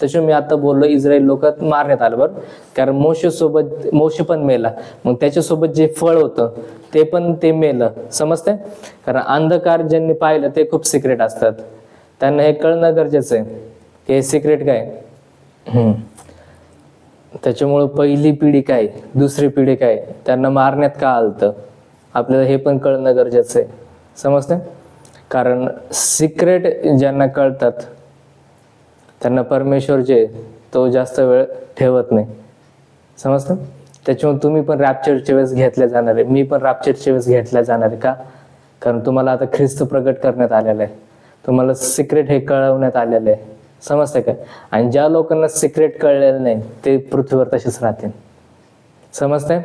तसे मी आता बोललो इस्रायल लोक मारण्यात आलं. बरं. कारण मोशे पण मेला, मग त्याच्यासोबत जे फळ होतं ते पण ते मेलं. समजते? कारण अंधकार ज्यांनी पाहिलं ते खूप सिक्रेट असतात. त्यांना हे कळणं गरजेचं आहे की हे सिक्रेट काय. त्याच्यामुळं पहिली पिढी काय, दुसरी पिढी काय, त्यांना मारण्यात का आलतं, आपल्याला हे पण कळणं गरजेचं आहे. समजते? कारण सिक्रेट ज्यांना कळतात त्यांना परमेश्वर जे तो जास्त वेळ ठेवत नाही. समजतं? त्याच्यामुळे तुम्ही पण रॅप्चरच्या वेळेस घेतल्या जाणार आहे, मी पण रॅप्चरच्या वेळेस घेतल्या जाणार आहे. का? कारण तुम्हाला आता ख्रिस्त प्रगट करण्यात आलेलं आहे, तुम्हाला सिक्रेट हे कळवण्यात आलेलं आहे. समजतं का? आणि ज्या लोकांना सिक्रेट कळलेलं नाही ते पृथ्वीवर तसेच राहतील. समजतंय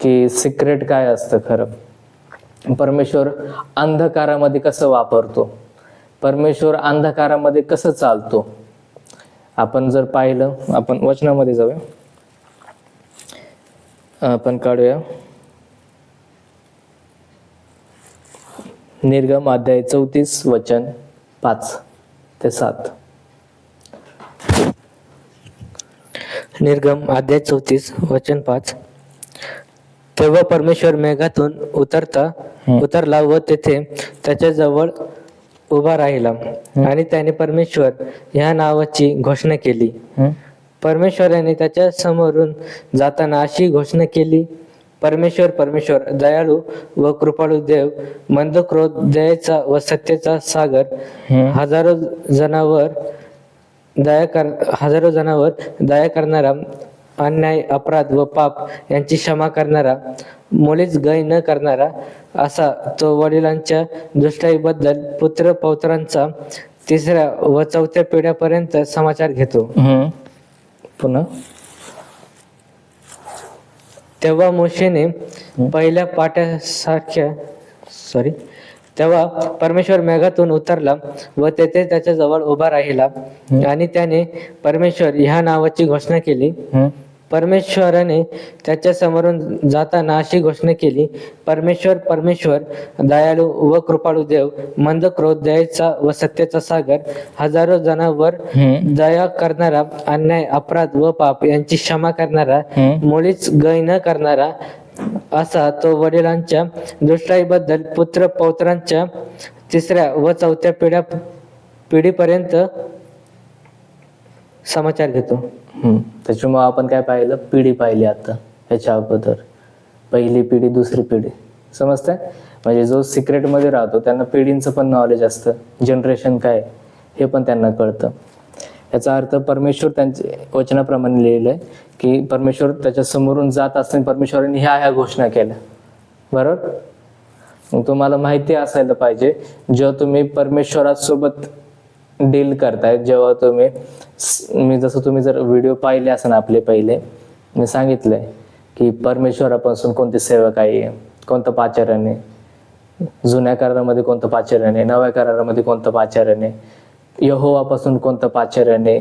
की सिक्रेट काय असतं खरं. परमेश्वर अंधकारामध्ये कसं वापरतो, परमेश्वर अंधकारामध्ये कसं चालतो. आपण जर पाहिलं, आपण वचनामध्ये जाऊया, आपण काढूया निर्गम अध्याय 34 वचन 5 ते 7. निर्गम अध्याय 34 वचन 5. तेव्हा परमेश्वर मेघातून उतरला व तेथे त्याच्याजवळ उभा राहिला आणि त्याने परमेश्वर ह्या नावाची घोषणा केली. परमेश्वराने त्याच्या समोरून जाताना अशी घोषणा केली, परमेश्वर परमेश्वर, दयाळू व कृपाळू देव, मंद क्रोध, दयेचा व सत्याचा सागर, हजारो जणांवर दया करणारा, अन्याय, अपराध व पाप यांची क्षमा करणारा, मुळीच गय न करणारा, असा तो वडिलांच्या दुष्टाईबद्दल पुत्र पौत्रांचा 3ऱ्या व 4थ्या पिढ्यापर्यंत समाचार घेतो. पुन्हा तेव्हा मोशेने तेव्हा परमेश्वर मेघातून उतरला व तेथे त्याच्या जवळ उभा राहिला आणि त्याने परमेश्वर ह्या नावाची घोषणा केली. परमेश्वराने त्याच्या समोरून जाताना अशी घोषणा केली, परमेश्वर परमेश्वर दयाळू व कृपाळू देव, मंद क्रोध, दयेचा व सत्याचा सागर, हजारो जणांवर दया करणारा, अन्याय, अपराध व पाप यांची क्षमा करणारा, मुळीच गय न करणारा, असा तो वडिलांच्या दुष्टाईबद्दल पुत्र पौत्रांच्या 3ऱ्या व 4थ्या पिढीपर्यंत समाचार घेतो. त्याच्यामुळे आपण काय पाहिलं, पिढी पाहिली. आता ह्याच्या अगोदर पहिली पिढी, दुसरी पिढी, समजतंय? म्हणजे जो सिक्रेटमध्ये राहतो त्यांना पिढींचं पण नॉलेज असतं, जनरेशन काय हे पण त्यांना कळतं. याचा अर्थ परमेश्वर त्यांच्या वचनाप्रमाणे लिहिलं आहे की परमेश्वर त्याच्या समोरून जात असताना परमेश्वरांनी ह्या घोषणा केल्या, बरोबर? मग तुम्हाला माहिती असायला पाहिजे, जेव्हा तुम्ही परमेश्वरासोबत डील करताय, जेव्हा तुम्ही जर व्हिडिओ पाहिले असेल आपले पहिले, मी सांगितलंय की परमेश्वरापासून कोणते सेवक आहे, कोणतं पाचारण आहे, जुन्या करारामध्ये कोणतं पाचारण आहे, नव्या करारामध्ये कोणतं पाचारण आहे, यहोवापासून कोणतं पाचारण आहे,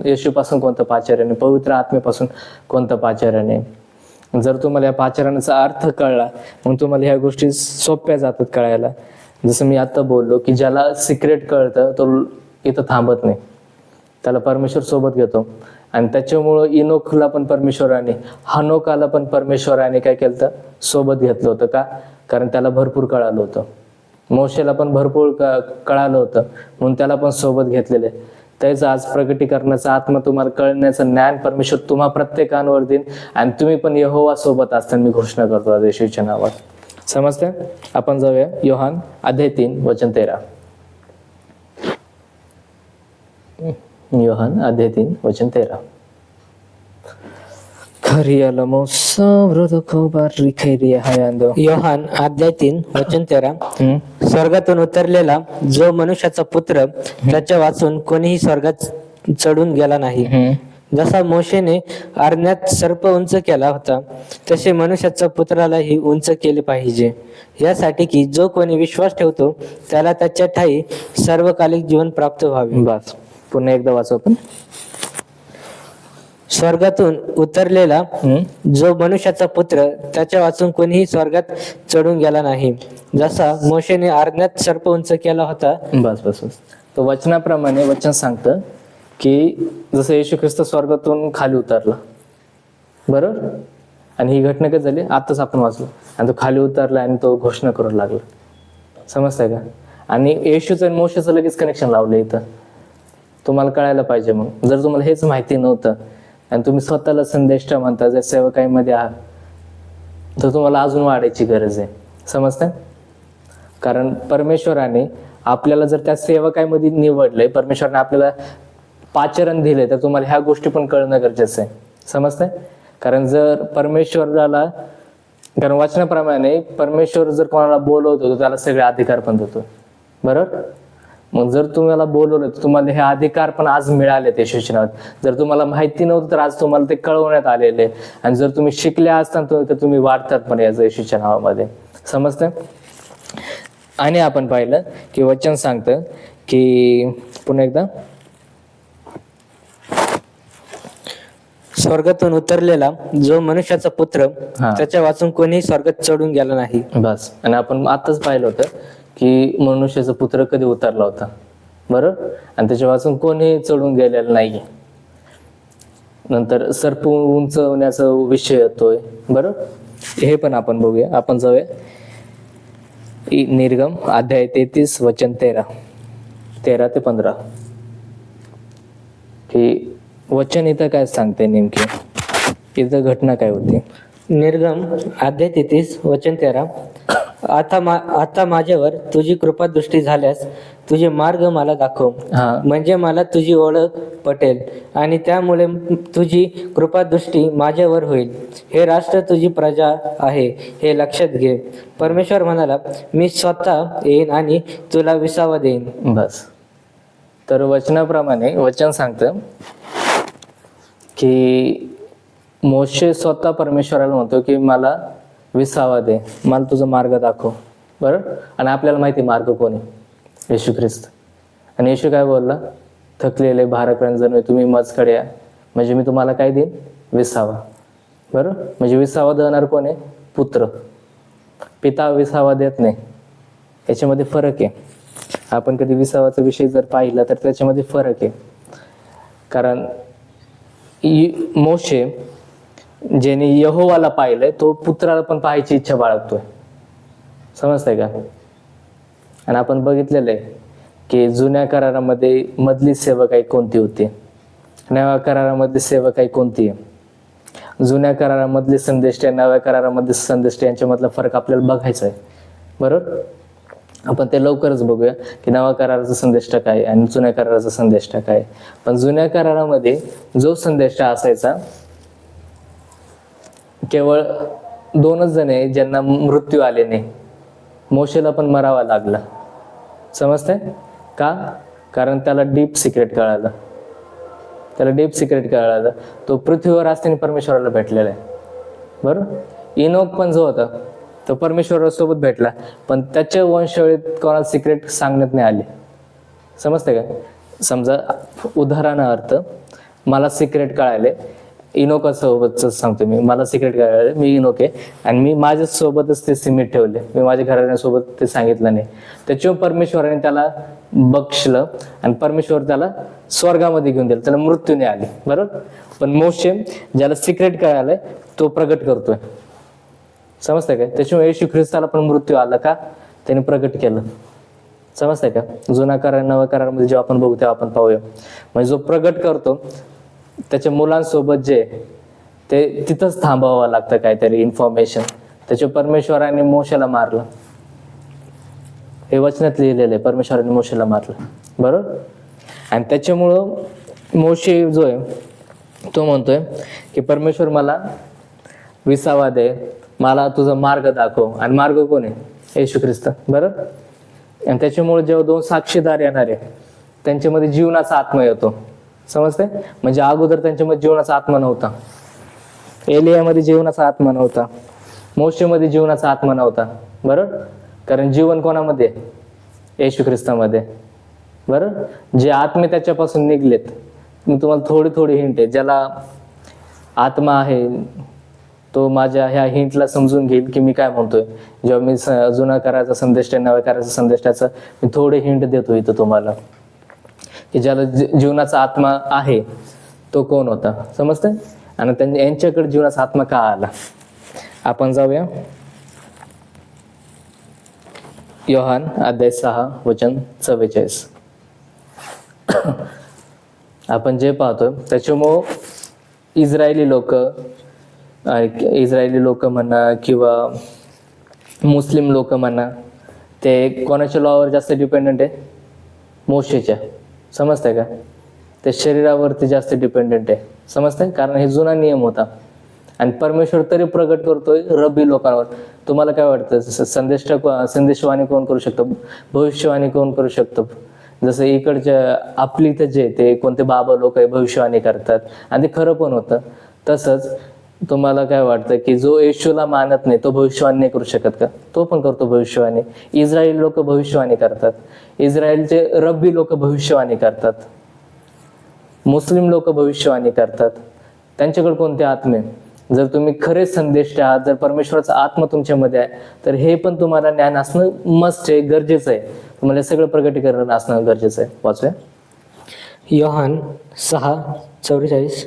येशूपासून कोणतं पाचारण आहे, पवित्र आत्मेपासून कोणतं पाचारण आहे. जर तुम्हाला या पाचारणाचा अर्थ कळला, मग तुम्हाला ह्या गोष्टी सोप्या जातात कळायला. जसं मी आता बोललो की ज्याला सिक्रेट कळतं तो इथं थांबत नाही, त्याला परमेश्वर सोबत घेतो. आणि त्याच्यामुळं इनोखला पण परमेश्वराने, हनोकाला पण परमेश्वराने काय केलं, सोबत घेतलं होतं. का? कारण त्याला भरपूर कळालं होतं. मोशेला पण भरपूर कळालं होतं, म्हणून त्याला पण सोबत घेतलेले. त्याच आज प्रगटीकरणाचा आत्मा तुम्हाला कळण्याचं ज्ञान परमेश्वर तुम्हा प्रत्येकांवर देईन. आणि तुम्ही पण यहोवा सोबत असताना मी घोषणा करतो आज येशूच्या नावात. समजते? आपण जाऊया योहान अध्याय 3 वचन 13. योहान अध्याय 3 वचन 13. योहान अध्याय 3 वचन 13. स्वर्गातून उतरलेला जो मनुष्याचा पुत्र, त्याच्या वाचून कोणीही स्वर्गात चढून गेला नाही. जसा मोशेने अरण्यात सर्प उंच केला होता, तसे मनुष्याच्या पुत्रालाही उंच केले पाहिजे, यासाठी की जो कोणी विश्वास ठेवतो त्याला त्याच्या ठायी सर्वकालिक जीवन प्राप्त व्हावे. बस, पुन्हा एकदा वाचू आपण. स्वर्गातून उतरलेला जो मनुष्याचा पुत्र, त्याच्या वाचून कोणीही स्वर्गात चढून गेला नाही, जसा मोशेने अरण्यात सर्प उंच केला होता. बस बस बस. तो वचनाप्रमाणे वचन सांगतं की जसं येशू ख्रिस्त स्वर्गातून खाली उतरला, बरोबर? आणि ही घटना कधी झाली, आताच आपण वाचलो. आणि तो खाली उतरला आणि तो घोषणा करू लागला. समजतंय का? आणि येशूचं आणि मोशेचं लगेच कनेक्शन लावलं इथं. तुम्हाला कळायला पाहिजे. मग जर तुम्हाला हेच माहिती नव्हतं आणि तुम्ही स्वतःला संदेष्ट म्हणता, जर सेवकाईमध्ये आहात, तर तुम्हाला अजून वाढायची गरज आहे. समजतंय? कारण परमेश्वराने आपल्याला जर त्या सेवकाईमध्ये निवडलंय, परमेश्वराने आपल्याला पाचारण दिले, तर तुम्हाला ह्या गोष्टी पण कळणं गरजेचं आहे. समजतंय? कारण जर परमेश्वराला, कारण वचनाप्रमाणे परमेश्वर जर कोणाला बोलवतो तर त्याला सगळे अधिकार पण देतो, बरोबर? मग जर तुम्हाला बोलवलं तर तुम्हाला हे अधिकार पण आज मिळाले येशूच्या नावात. जर तुम्हाला माहिती नव्हतं तर आज तुम्हाला ते कळवण्यात आलेले. आणि जर तुम्ही शिकले असताना तर तुम्ही वाढतात पण याचं येशूच्या नावामध्ये. समजतंय? आणि आपण पाहिलं की वचन सांगतं की, पुन्हा एकदा, स्वर्गातून उतरलेला जो मनुष्याचा पुत्र, त्याच्या वाचून कोणीही स्वर्गात चढून गेला नाही. बस. आणि आपण आताच पाहिलं होतं की मनुष्याचा पुत्र कधी उतरला होता, बरोबर? आणि त्याच्या वाचून कोणी चढून गेलेलं नाहीये. नंतर सर्प उंचवण्याचा विषय येतोय, बरोबर? हे पण आपण बघूया. आपण जाऊया निर्गम अध्याय 33 वचन 13 ते 15. की वचन इथं काय सांगते नेमकी, इथं घटना काय होती? निर्गम अध्याय 33 वचन 13. आता माझ्यावर तुझी कृपा दृष्टी झाल्यास तुझे मार्ग मला दाखव, म्हणजे मला तुझी ओळख पटेल आणि त्यामुळे तुझी कृपा दृष्टी माझ्यावर होईल. हे राष्ट्र तुझी प्रजा आहे हे लक्षात घे. परमेश्वर म्हणाला, मी स्वतः येईन आणि तुला विसावा देईन. बस. तर वचनाप्रमाणे वचन सांगतं की मोशे स्वतः परमेश्वराला म्हणतो की मला विसावा दे, मला तुझा मार्ग दाखव. बरोबर. आणि आपल्याला माहिती आहे मार्ग कोण आहे, येशू ख्रिस्त. आणि येशू काय बोलला, थकलेले भारक्रंजन तुम्ही माझकडे या, म्हणजे मी तुम्हाला काय देईन, विसावा. बरोबर. म्हणजे विसावा देणार कोण आहे, पुत्र. पिता विसावा देत नाही, याच्यामध्ये फरक आहे. आपण कधी विसावाचा विषय जर पाहिला तर त्याच्यामध्ये फरक आहे. कारण मोशे ज्याने यहोवाला पाहिलंय तो पुत्राला पण पाहायची इच्छा बाळगतोय, समजतंय का. आणि आपण बघितलेलं आहे की जुन्या करारामध्ये मधली सेवकाई कोणती होती, नव्या करारामधली सेवकाई कोणती आहे. जुन्या करारामधले संदेष्ट, नव्या करारामधले संदेष्ट यांच्यामधला फरक आपल्याला बघायचा आहे. बरोबर. आपण ते लवकरच बघूया की नव्या कराराचा संदेष्ट काय आणि जुन्या कराराचा संदेष्ट काय. पण जुन्या करारामध्ये जो संदेष्ट असायचा, केवळ 2च जण आहे ज्यांना मृत्यू आले नाही. मोशेला पण मरावा लागला, समजतंय का. कारण त्याला डीप सिक्रेट कळालं, तो पृथ्वीवर असताना परमेश्वराला भेटलेला आहे. बरोबर. इनोक पण जो होता तो परमेश्वरासोबत भेटला, पण त्याच्या वंशावळीत कोणाला सिक्रेट सांगण्यात नाही आले, समजते का. समजा उदाहरणार्थ मला सिक्रेट कळाले, इनोकासोबतच सांगतो मी, मला सिक्रेट कळाले, मी इनोक आहे आणि मी माझ्या सोबतच ते सिमेंट ठेवले, मी माझ्या घराण्यासोबत ते सांगितलं नाही. त्याच्यावर परमेश्वराने त्याला बक्षलं आणि परमेश्वर त्याला स्वर्गामध्ये घेऊन दिलं, त्याला मृत्यू नाही आली. बरोबर. पण मोशे ज्याला सिक्रेट कळालंय तो प्रगट करतोय, समजतंय का. त्याच्यामुळे येशू ख्रिस्ताला पण मृत्यू आला का, त्याने प्रगट केलं, समजतंय का. जुना करार नव्या करारामध्ये जेव्हा आपण बघू तेव्हा आपण पाहूया. म्हणजे जो प्रगट करतो त्याच्या मुलांसोबत जे ते तिथंच थांबावं लागतं काहीतरी इन्फॉर्मेशन. त्याच्या परमेश्वराने मोशेला मारलं, हे वचनात लिहिलेलं आहे, परमेश्वराने मोशेला मारलं. बरोबर. आणि त्याच्यामुळं मोशे जो आहे तो म्हणतोय की परमेश्वर मला विसावा दे, मला तुझा मार्ग दाखव. आणि मार्ग कोण आहे, येशू ख्रिस्त. बरोबर. आणि त्याच्यामुळे जेव्हा 2 साक्षीदार येणार आहे त्यांच्यामध्ये जीवनाचा आत्मा येतो, समजते. म्हणजे अगोदर त्यांच्यामध्ये जीवनाचा आत्मा नव्हता, एलियामध्ये जीवनाचा आत्मा नव्हता, मोशेमध्ये जीवनाचा आत्मा नव्हता. बरोबर. कारण जीवन कोणामध्ये, येशू ख्रिस्तामध्ये. बरोबर. जे आत्मे त्याच्यापासून निघलेत, मी तुम्हाला थोडी हिंट आहे. ज्याला आत्मा आहे तो माझ्या ह्या हिंटला समजून घेईल की मी काय म्हणतोय. जेव्हा मी जुना करायचा संदेश, नव्या करायचा संदेशाचा मी थोडे हिंट देतो इथं तुम्हाला, की ज्याला जीवनाचा आत्मा आहे तो कोण होता, समजतंय. आणि यांच्याकडे जीवनाचा आत्मा का आला. आपण जाऊया योहान अध्याय 6 वचन 44. आपण जे पाहतोय त्याच्यामुळं इस्रायली लोक म्हणा किंवा मुस्लिम लोक म्हणा, ते कोणाच्या लॉवर जास्त डिपेंडंट आहे, मोशेच्या, समजतंय का. ते शरीरावरती जास्त डिपेंडंट आहे, समजतंय. कारण हे जुना नियम होता आणि परमेश्वर तरी प्रगट करतोय रब्बी लोकांवर. तुम्हाला काय वाटतं, संदेशवाणी कोण करू शकतो, भविष्यवाणी कोण करू शकतो. जसं इकडच्या आपली इथं जे ते कोणते बाबा लोक आहे भविष्यवाणी करतात आणि ते खरं पण होतं. तसंच तुम्हाला काय वाटतं की जो येशूला मानत नाही तो भविष्यवाणी नाही करू शकत का, तो पण करतो भविष्यवाणी. इस्रायल लोक भविष्यवाणी करतात, इस्रायलचे रब्बी लोक भविष्यवाणी करतात, मुस्लिम लोक भविष्यवाणी करतात. त्यांच्याकडे कोणते आत्मे. जर तुम्ही खरे संदेश आहात, जर परमेश्वराचा आत्मा तुमच्यामध्ये आहे तर हे पण तुम्हाला ज्ञान असणं मस्ट आहे, गरजेचं आहे. तुम्हाला सगळं प्रगटीकरण असणं गरजेचं आहे. वाचूया योहान 6:44.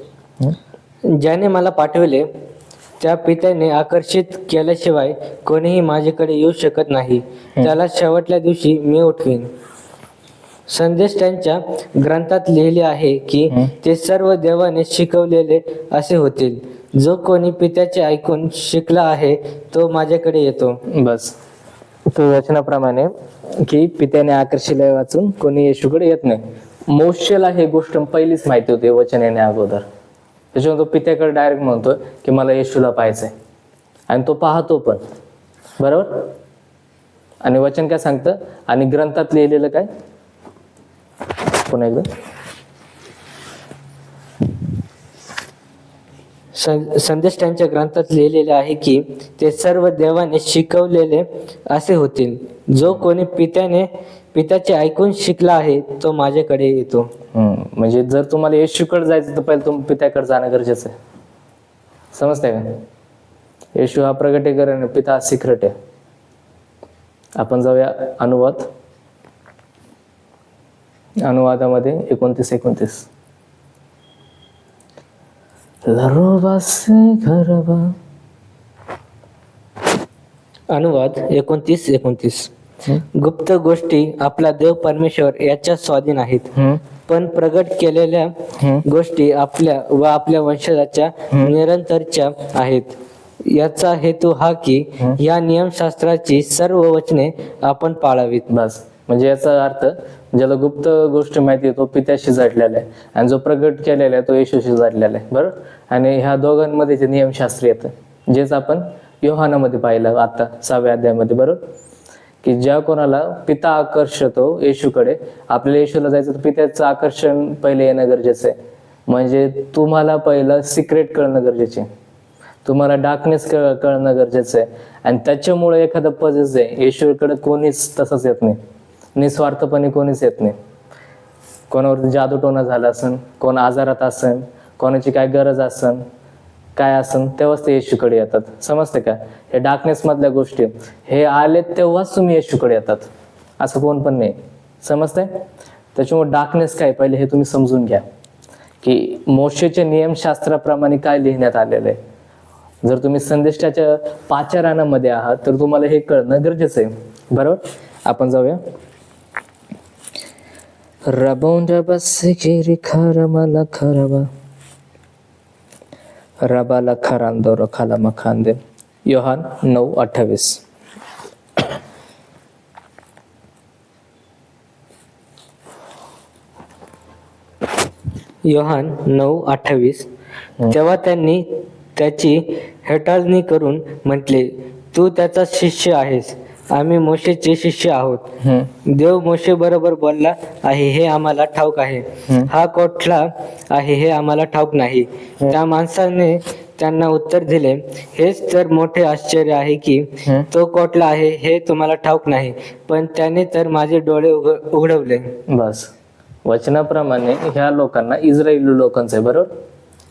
ज्याने मला पाठविले त्या पित्याने आकर्षित केल्याशिवाय कोणीही माझ्याकडे येऊ शकत नाही, त्याला शेवटल्या दिवशी मी उठवीन. संदेश त्यांच्या ग्रंथात लिहिले आहे की ते सर्व देवाने शिकवलेले असे होतील. जो कोणी पित्याचे ऐकून शिकला आहे तो माझ्याकडे येतो. बस. तो वचनाप्रमाणे की पित्याने आकर्षिले वाचून कोणी येशूकडे येत नाही. मोशेला हे गोष्ट पहिलीच माहिती होती वचन येण्या अगोदर. त्याच्यामुळे तो पित्याकडे डायरेक्ट म्हणतोय की मला येशूला पाहायचंय आणि तो पाहतो पण. बरोबर. आणि वचन काय सांगतं आणि ग्रंथात लिहिलेलं काय, पुन्हा एकदा संदेश त्यांच्या ग्रंथात लिहिलेले आहे की ते सर्व देवाने शिकवलेले असे होतील. जो कोणी पित्याचे ऐकून शिकला आहे तो माझ्याकडे येतो. म्हणजे जर तुम्हाला येशूकडे जायचं तर पहिले तुम्ही पित्याकडे जाणं गरजेचं आहे. समजतंय का? येशू हा प्रगटीकरण, पिता हा सिक्रेट आहे. आपण जाऊया अनुवादामध्ये 29. अनुवाद 29. गुप्त गोष्टी आपला देव परमेश्वर याच्या स्वाधीन आहेत, पण प्रगट केलेल्या गोष्टी आपल्या व आपल्या वंशजाच्या निरंतरच्या आहेत. याचा हेतू हा की या नियमशास्त्राची सर्व वचने आपण पाळावीत. बस, म्हणजे याचा अर्थ ज्याला गुप्त गोष्ट माहिती आहे तो पित्याशी जडलेला आहे, आणि जो प्रगट केलेला आहे तो येशूशी जडलेला आहे. बरोबर. आणि ह्या दोघांमध्ये जे नियमशास्त्र येतं, जेच आपण योहानामध्ये पाहिलं आता 6व्या अध्यायामध्ये. बरोबर, की ज्या कोणाला पिता आकर्षतो येशूकडे, आपल्याला येशूला जायचं तर पित्याचं आकर्षण पहिले येणं गरजेचं आहे. म्हणजे तुम्हाला पहिलं सिक्रेट कळणं गरजेचं आहे, तुम्हाला डार्कनेस कळणं गरजेचं आहे. आणि त्याच्यामुळे एखादं पजेस आहे, येशूकडे कोणीच तसंच येत नाही, निस्वार्थपणे कोणीच येत नाही. कोणावरती जादूटोणा झाला असन, कोण आजारात असन, कोणाची काय गरज असन, काय असन, तेव्हाच ते येशूकडे येतात. समजते का? हे डार्कनेस मधल्या गोष्टी हे आले तेव्हाच तुम्ही येशूकडे येतात, असं कोण पण नाही. समजतंय? त्याच्यामुळे डार्कनेस काय पहिले हे तुम्ही समजून घ्या, की मोशेच्या नियमशास्त्राप्रमाणे काय लिहिण्यात आलेलं आहे. जर तुम्ही संदेशाच्या 5 रानामध्ये आहात तर तुम्हाला हे कळणं गरजेचं आहे. बरोबर. आपण जाऊया. रबाला खरांदो खाला मखांदे. योहान 9:28. योहान 9:28. तेव्हा त्यांनी त्याची हेटाळणी करून म्हटले, तू त्याचा शिष्य आहेस, आम्ही मोशेचे शिष्य आहोत. देव मोशे बरोबर बोलला आहे हे आम्हाला ठाऊक आहे, हा कोठला आहे हे आम्हाला ठाऊक नाही. त्या माणसाने त्यांना उत्तर दिले, हेच तर मोठे आश्चर्य आहे की तो कोठला आहे हे तुम्हाला ठाऊक नाही, पण त्याने तर माझे डोळे उघडवले. बस, वचनाप्रमाणे ह्या लोकांना, इस्रायली लोकांचं आहे बरोबर,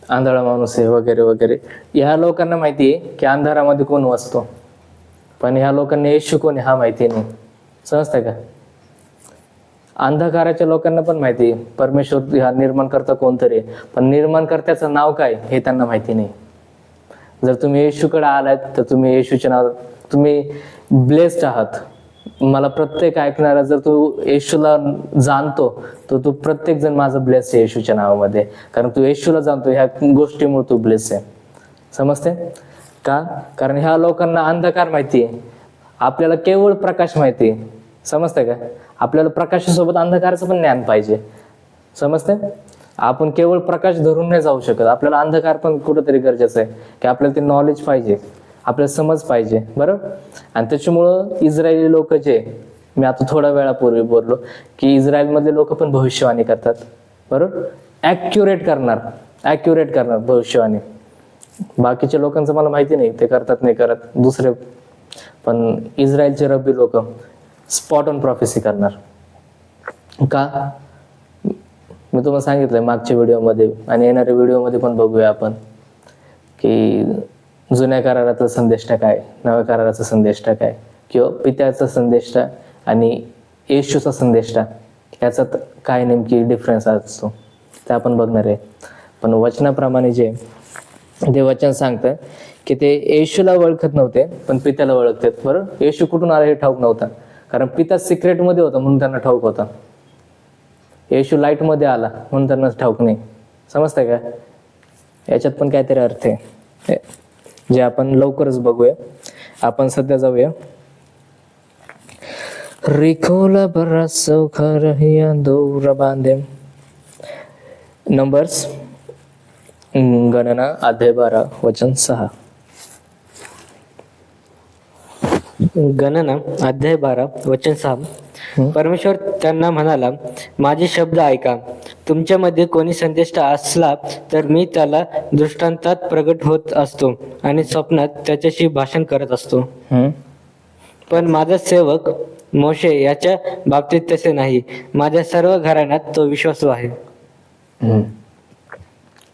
आंधळा माणूस आहे वगैरे वगैरे, ह्या लोकांना माहिती आहे की अंधारामध्ये कोण वसतो, पण ह्या लोकांना येशू कोण हा माहिती नाही. समजतंय का? अंधकाराच्या लोकांना पण माहिती आहे परमेश्वर हा निर्माणकर्ता कोणतरी, पण निर्माणकर्त्याचं नाव काय हे त्यांना माहिती नाही. जर तुम्ही येशूकडे आलात तर तुम्ही येशूचे नाव, तुम्ही ब्लेस्ड आहात. मला प्रत्येक ऐकणारा, जर तू येशूला जाणतो तर तू प्रत्येक जण माझं ब्लेस आहे येशूच्या नावामध्ये, कारण तू येशूला जाणतो ह्या गोष्टीमुळे तू ब्लेस आहे. समजते का? कारण ह्या लोकांना अंधकार माहिती आहे, आपल्याला केवळ प्रकाश माहिती आहे. समजते का? आपल्याला प्रकाशासोबत अंधकाराचं पण ज्ञान पाहिजे. समजते? आपण केवळ प्रकाश धरून नाही जाऊ शकत, आपल्याला अंधकार पण कुठंतरी गरजेचं आहे, की आपल्याला ते नॉलेज पाहिजे, आपल्याला समज पाहिजे. बरोबर. आणि त्याच्यामुळं इस्रायली लोक जे, मी आता थोड्या वेळापूर्वी बोललो की इस्रायलमधले लोक पण भविष्यवाणी करतात. बरोबर. ॲक्युरेट करणार भविष्यवाणी. बाकीच्या लोकांचं मला माहिती नाही, ते करतात नाही करत दुसरे, पण इस्रायलचे रब्बी लोक स्पॉट ऑन प्रॉफेसी करणार. का? मी तुम्हाला सांगितलंय मागच्या व्हिडिओमध्ये आणि येणाऱ्या व्हिडिओमध्ये पण बघूया आपण, की जुन्या कराराचा संदेष्टा काय, नव्या कराराचा संदेष्टा काय, किंवा पित्याचा संदेष्टा आणि येशूचा संदेष्टा याच्यात काय नेमकी डिफरन्स असतो ते आपण बघणार आहे. पण वचनाप्रमाणे जे ते वचन सांगतं की ते येशूला ओळखत नव्हते पण पित्याला ओळखतात. बरोबर. येशू कुठून आला हे ठाऊक नव्हता, कारण पिता सिक्रेटमध्ये होता म्हणून त्यांना ठाऊक होता. येशू लाईटमध्ये आला म्हणून त्यांना ठाऊक नाही. समजतंय का? याच्यात पण काहीतरी अर्थ आहे जे आपण लवकरच बघूया. आपण सध्या जाऊया रिखोला बरासो खरहिया दोरा बांधे. नंबर्स गणना अध्याय 12 वचन 6. गणना अध्याय 12 वचन 6. परमेश्वर त्यांना म्हणाला, माझे शब्द ऐका. तुमच्यामध्ये कोणी संदेष्टा असला तर मी त्याला दृष्टांतात प्रगट होत असतो आणि स्वप्नात त्याच्याशी भाषण करत असतो. पण माझा सेवक मोशे याच्या बाबतीत तसे नाही. माझ्या सर्व घराण्यात तो विश्वासू आहे.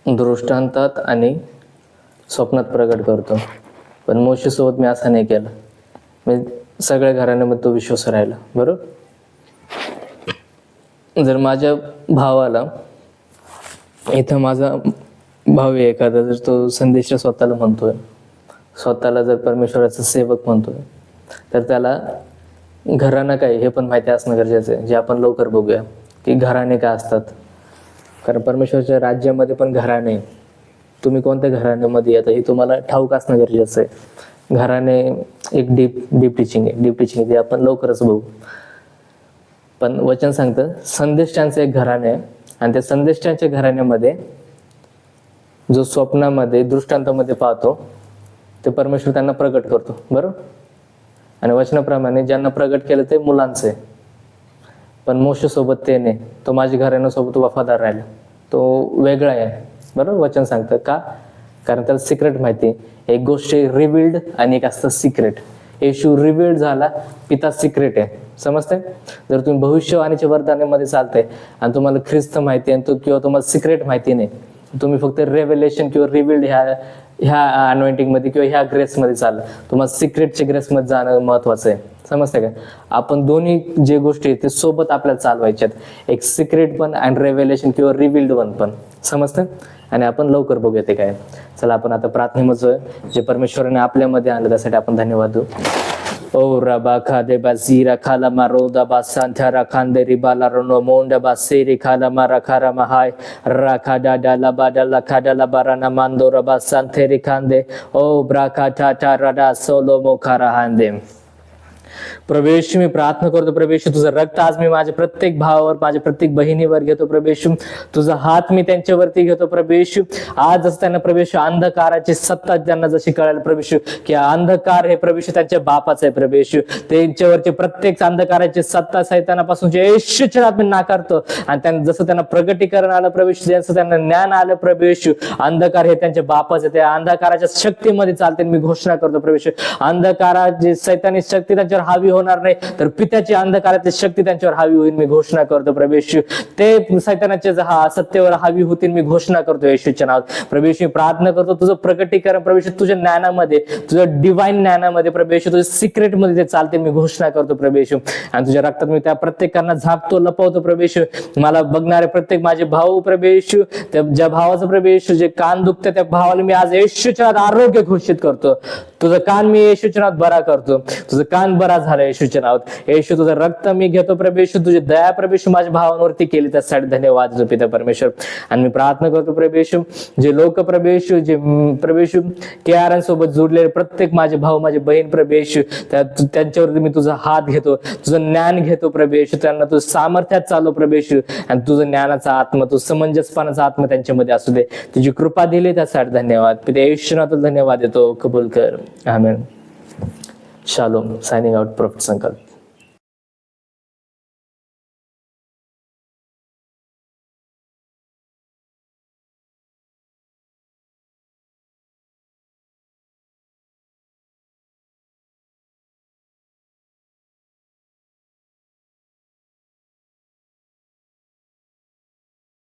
दृष्टांतात आणि स्वप्नात प्रगट करतो, पण मोशेसोबत मी असं नाही केलं. मी सगळ्या घराण्यामध्ये तो विश्वास राहिला. बरोबर. जर माझ्या भावाला, इथं माझा भाऊ आहे एखादा, जर तो संदेश स्वतःला म्हणतोय, स्वतःला जर परमेश्वराचा सेवक म्हणतोय, तर त्याला घराणं काय हे पण माहिती असणं गरजेचं आहे. जे आपण लवकर बघूया की घराणे काय असतात. कारण परमेश्वराच्या राज्यामध्ये पण घराणे, तुम्ही कोणत्या घराण्यामध्ये येता हे तुम्हाला ठाऊक असणं गरजेचं आहे. घराणे एक डीप टीचिंग आहे. डीप टीचिंग ते आपण लवकरच बघू. पण वचन सांगतं संदेष्टांचं एक घराणे आहे, आणि त्या संदेष्टांच्या घराण्यामध्ये जो स्वप्नामध्ये दृष्टांतामध्ये पाहतो ते परमेश्वर त्यांना प्रगट करतो. बरोबर. आणि वचनाप्रमाणे ज्यांना प्रगट केलं ते मुलांचं आहे. पण मोशे सोबत ते नाही. तो माझ्या घराण्यासोबत वफादार राहिला. तो वेगळा आहे. बरोबर. वचन सांगतं का? कारण त्याला सिक्रेट माहिती आहे. एक गोष्ट रिव्हिल्ड आणि एक असतं सिक्रेट. येशू रिव्हिल्ड झाला, पिता सिक्रेट आहे. समजते. जर तुम्ही भविष्यवाणीच्या वरदानामध्ये चालताय आणि तुम्हाला ख्रिस्त माहिती आहे किंवा तुम्हाला सिक्रेट माहिती नाही, तुम्ही फक्त रेव्हेलेशन किंवा रिव्हिल्ड ह्या अनॉइंटिंग मध्ये किंवा ह्या ग्रेस मध्ये चाललं, तुम्हाला सिक्रेटच्या ग्रेस मध्ये जाणं महत्वाचं आहे. समजते का? आपण दोन्ही जे गोष्टी आहेत ते सोबत आपल्याला चालवायच्यात. एक सिक्रेट पण आणि रेव्हेलेशन किंवा रिव्हिल्ड वन पण. समजतं. आणि आपण लवकर बघूया ते काय. चला आपण आता प्रार्थनेमध्ये जे परमेश्वराने आपल्यामध्ये आणलं त्यासाठी आपण धन्यवाद देऊ. ओ रबा खादे बाजीरा खाला मारोदा बा सांथारा खांदेरी बाला रनो मोंडा बा सेरी खाला मारा खारा महाय राखा डाला बाडाला खाडाला बाराना मांदो रबा सांथेरी खांदे ओ ब्राखा टाटा रडा सोलो मोखारा हांदे. प्रभेश मी प्रार्थना करतो प्रभेश, तुझं रक्त आज मी माझ्या प्रत्येक भावावर, माझ्या प्रत्येक बहिणीवर घेतो प्रभेश. तुझा हात मी त्यांच्यावरती घेतो प्रभेश. आज असं त्यांना प्रभेश अंधकाराची सत्ता त्यांना जशी कळायला प्रभेश की अंधकार हे प्रभेश त्यांच्या बापाचा आहे प्रभेश. त्यांच्यावरची प्रत्येक अंधकाराची सत्ता सैतानापासून येशूच्या नावात मी नाकारतो. आणि त्यांना जसं त्यांना प्रगटीकरण आलं प्रभेश, जसं त्यांना ज्ञान आलं प्रभेश, अंधकार हे त्यांच्या बापाचं, त्या अंधकाराच्या शक्तीमध्ये चालते मी घोषणा करतो प्रभेश. अंधकाराची सैतानी शक्ती त्यांच्यावर हावी होणार नाही, तर पित्याची अंधकाराची शक्ती त्यांच्यावर हावी होईल मी घोषणा करतो प्रभेश. ते सैतानाचे सत्तेवर हावी होतील मी घोषणा करतो येशूच्या नावात प्रभेश. मी प्रार्थना करतो तुझं प्रगटीकरण प्रभेश तुझ्या ज्ञानामध्ये, तुझ्या डिवाइन ज्ञानामध्ये प्रभेश, तुझ्या सिक्रेट मध्ये ते चालते मी घोषणा करतो प्रभेश. आणि तुझ्या रक्तात मी त्या प्रत्येकांना झाकतो, लपवतो प्रभेश. मला बघणारे प्रत्येक माझे भाऊ प्रभेश, त्या ज्या भावाचं प्रभेश जे कान दुखते त्या भावाला मी आज येशूच्या नावात आरोग्य घोषित करतो. तुझं कान मी येशूच्या नावात बरा करतो. तुझं कान बरा झालं येशूच्या नावात. येशू तुझं रक्त मी घेतो प्रभेश, तुझी दया प्रभेश माझ्या भावांवरती केली त्यासाठी धन्यवाद पिता परमेश्वर. आणि मी प्रार्थना करतो प्रभेश जे लोक प्रभेश, जे प्रभेश KRN सोबत जोडलेले प्रत्येक माझे भाऊ माझे बहीण प्रभेश, त्यांच्यावरती मी तुझा हात घेतो, तुझं ज्ञान घेतो प्रभेश, त्यांना तुझं सामर्थ्यात चालव प्रभेश. आणि तुझं ज्ञानाचा आत्मा, तुझं समंजसपणाचा आत्मा त्यांच्यामध्ये असू दे. तुझी कृपा दिली त्यासाठी धन्यवाद पिता येशूनात धन्यवाद देतो. कबूल कर. आमेन. शालोम. Signing out. प्रॉफिट संकल्प.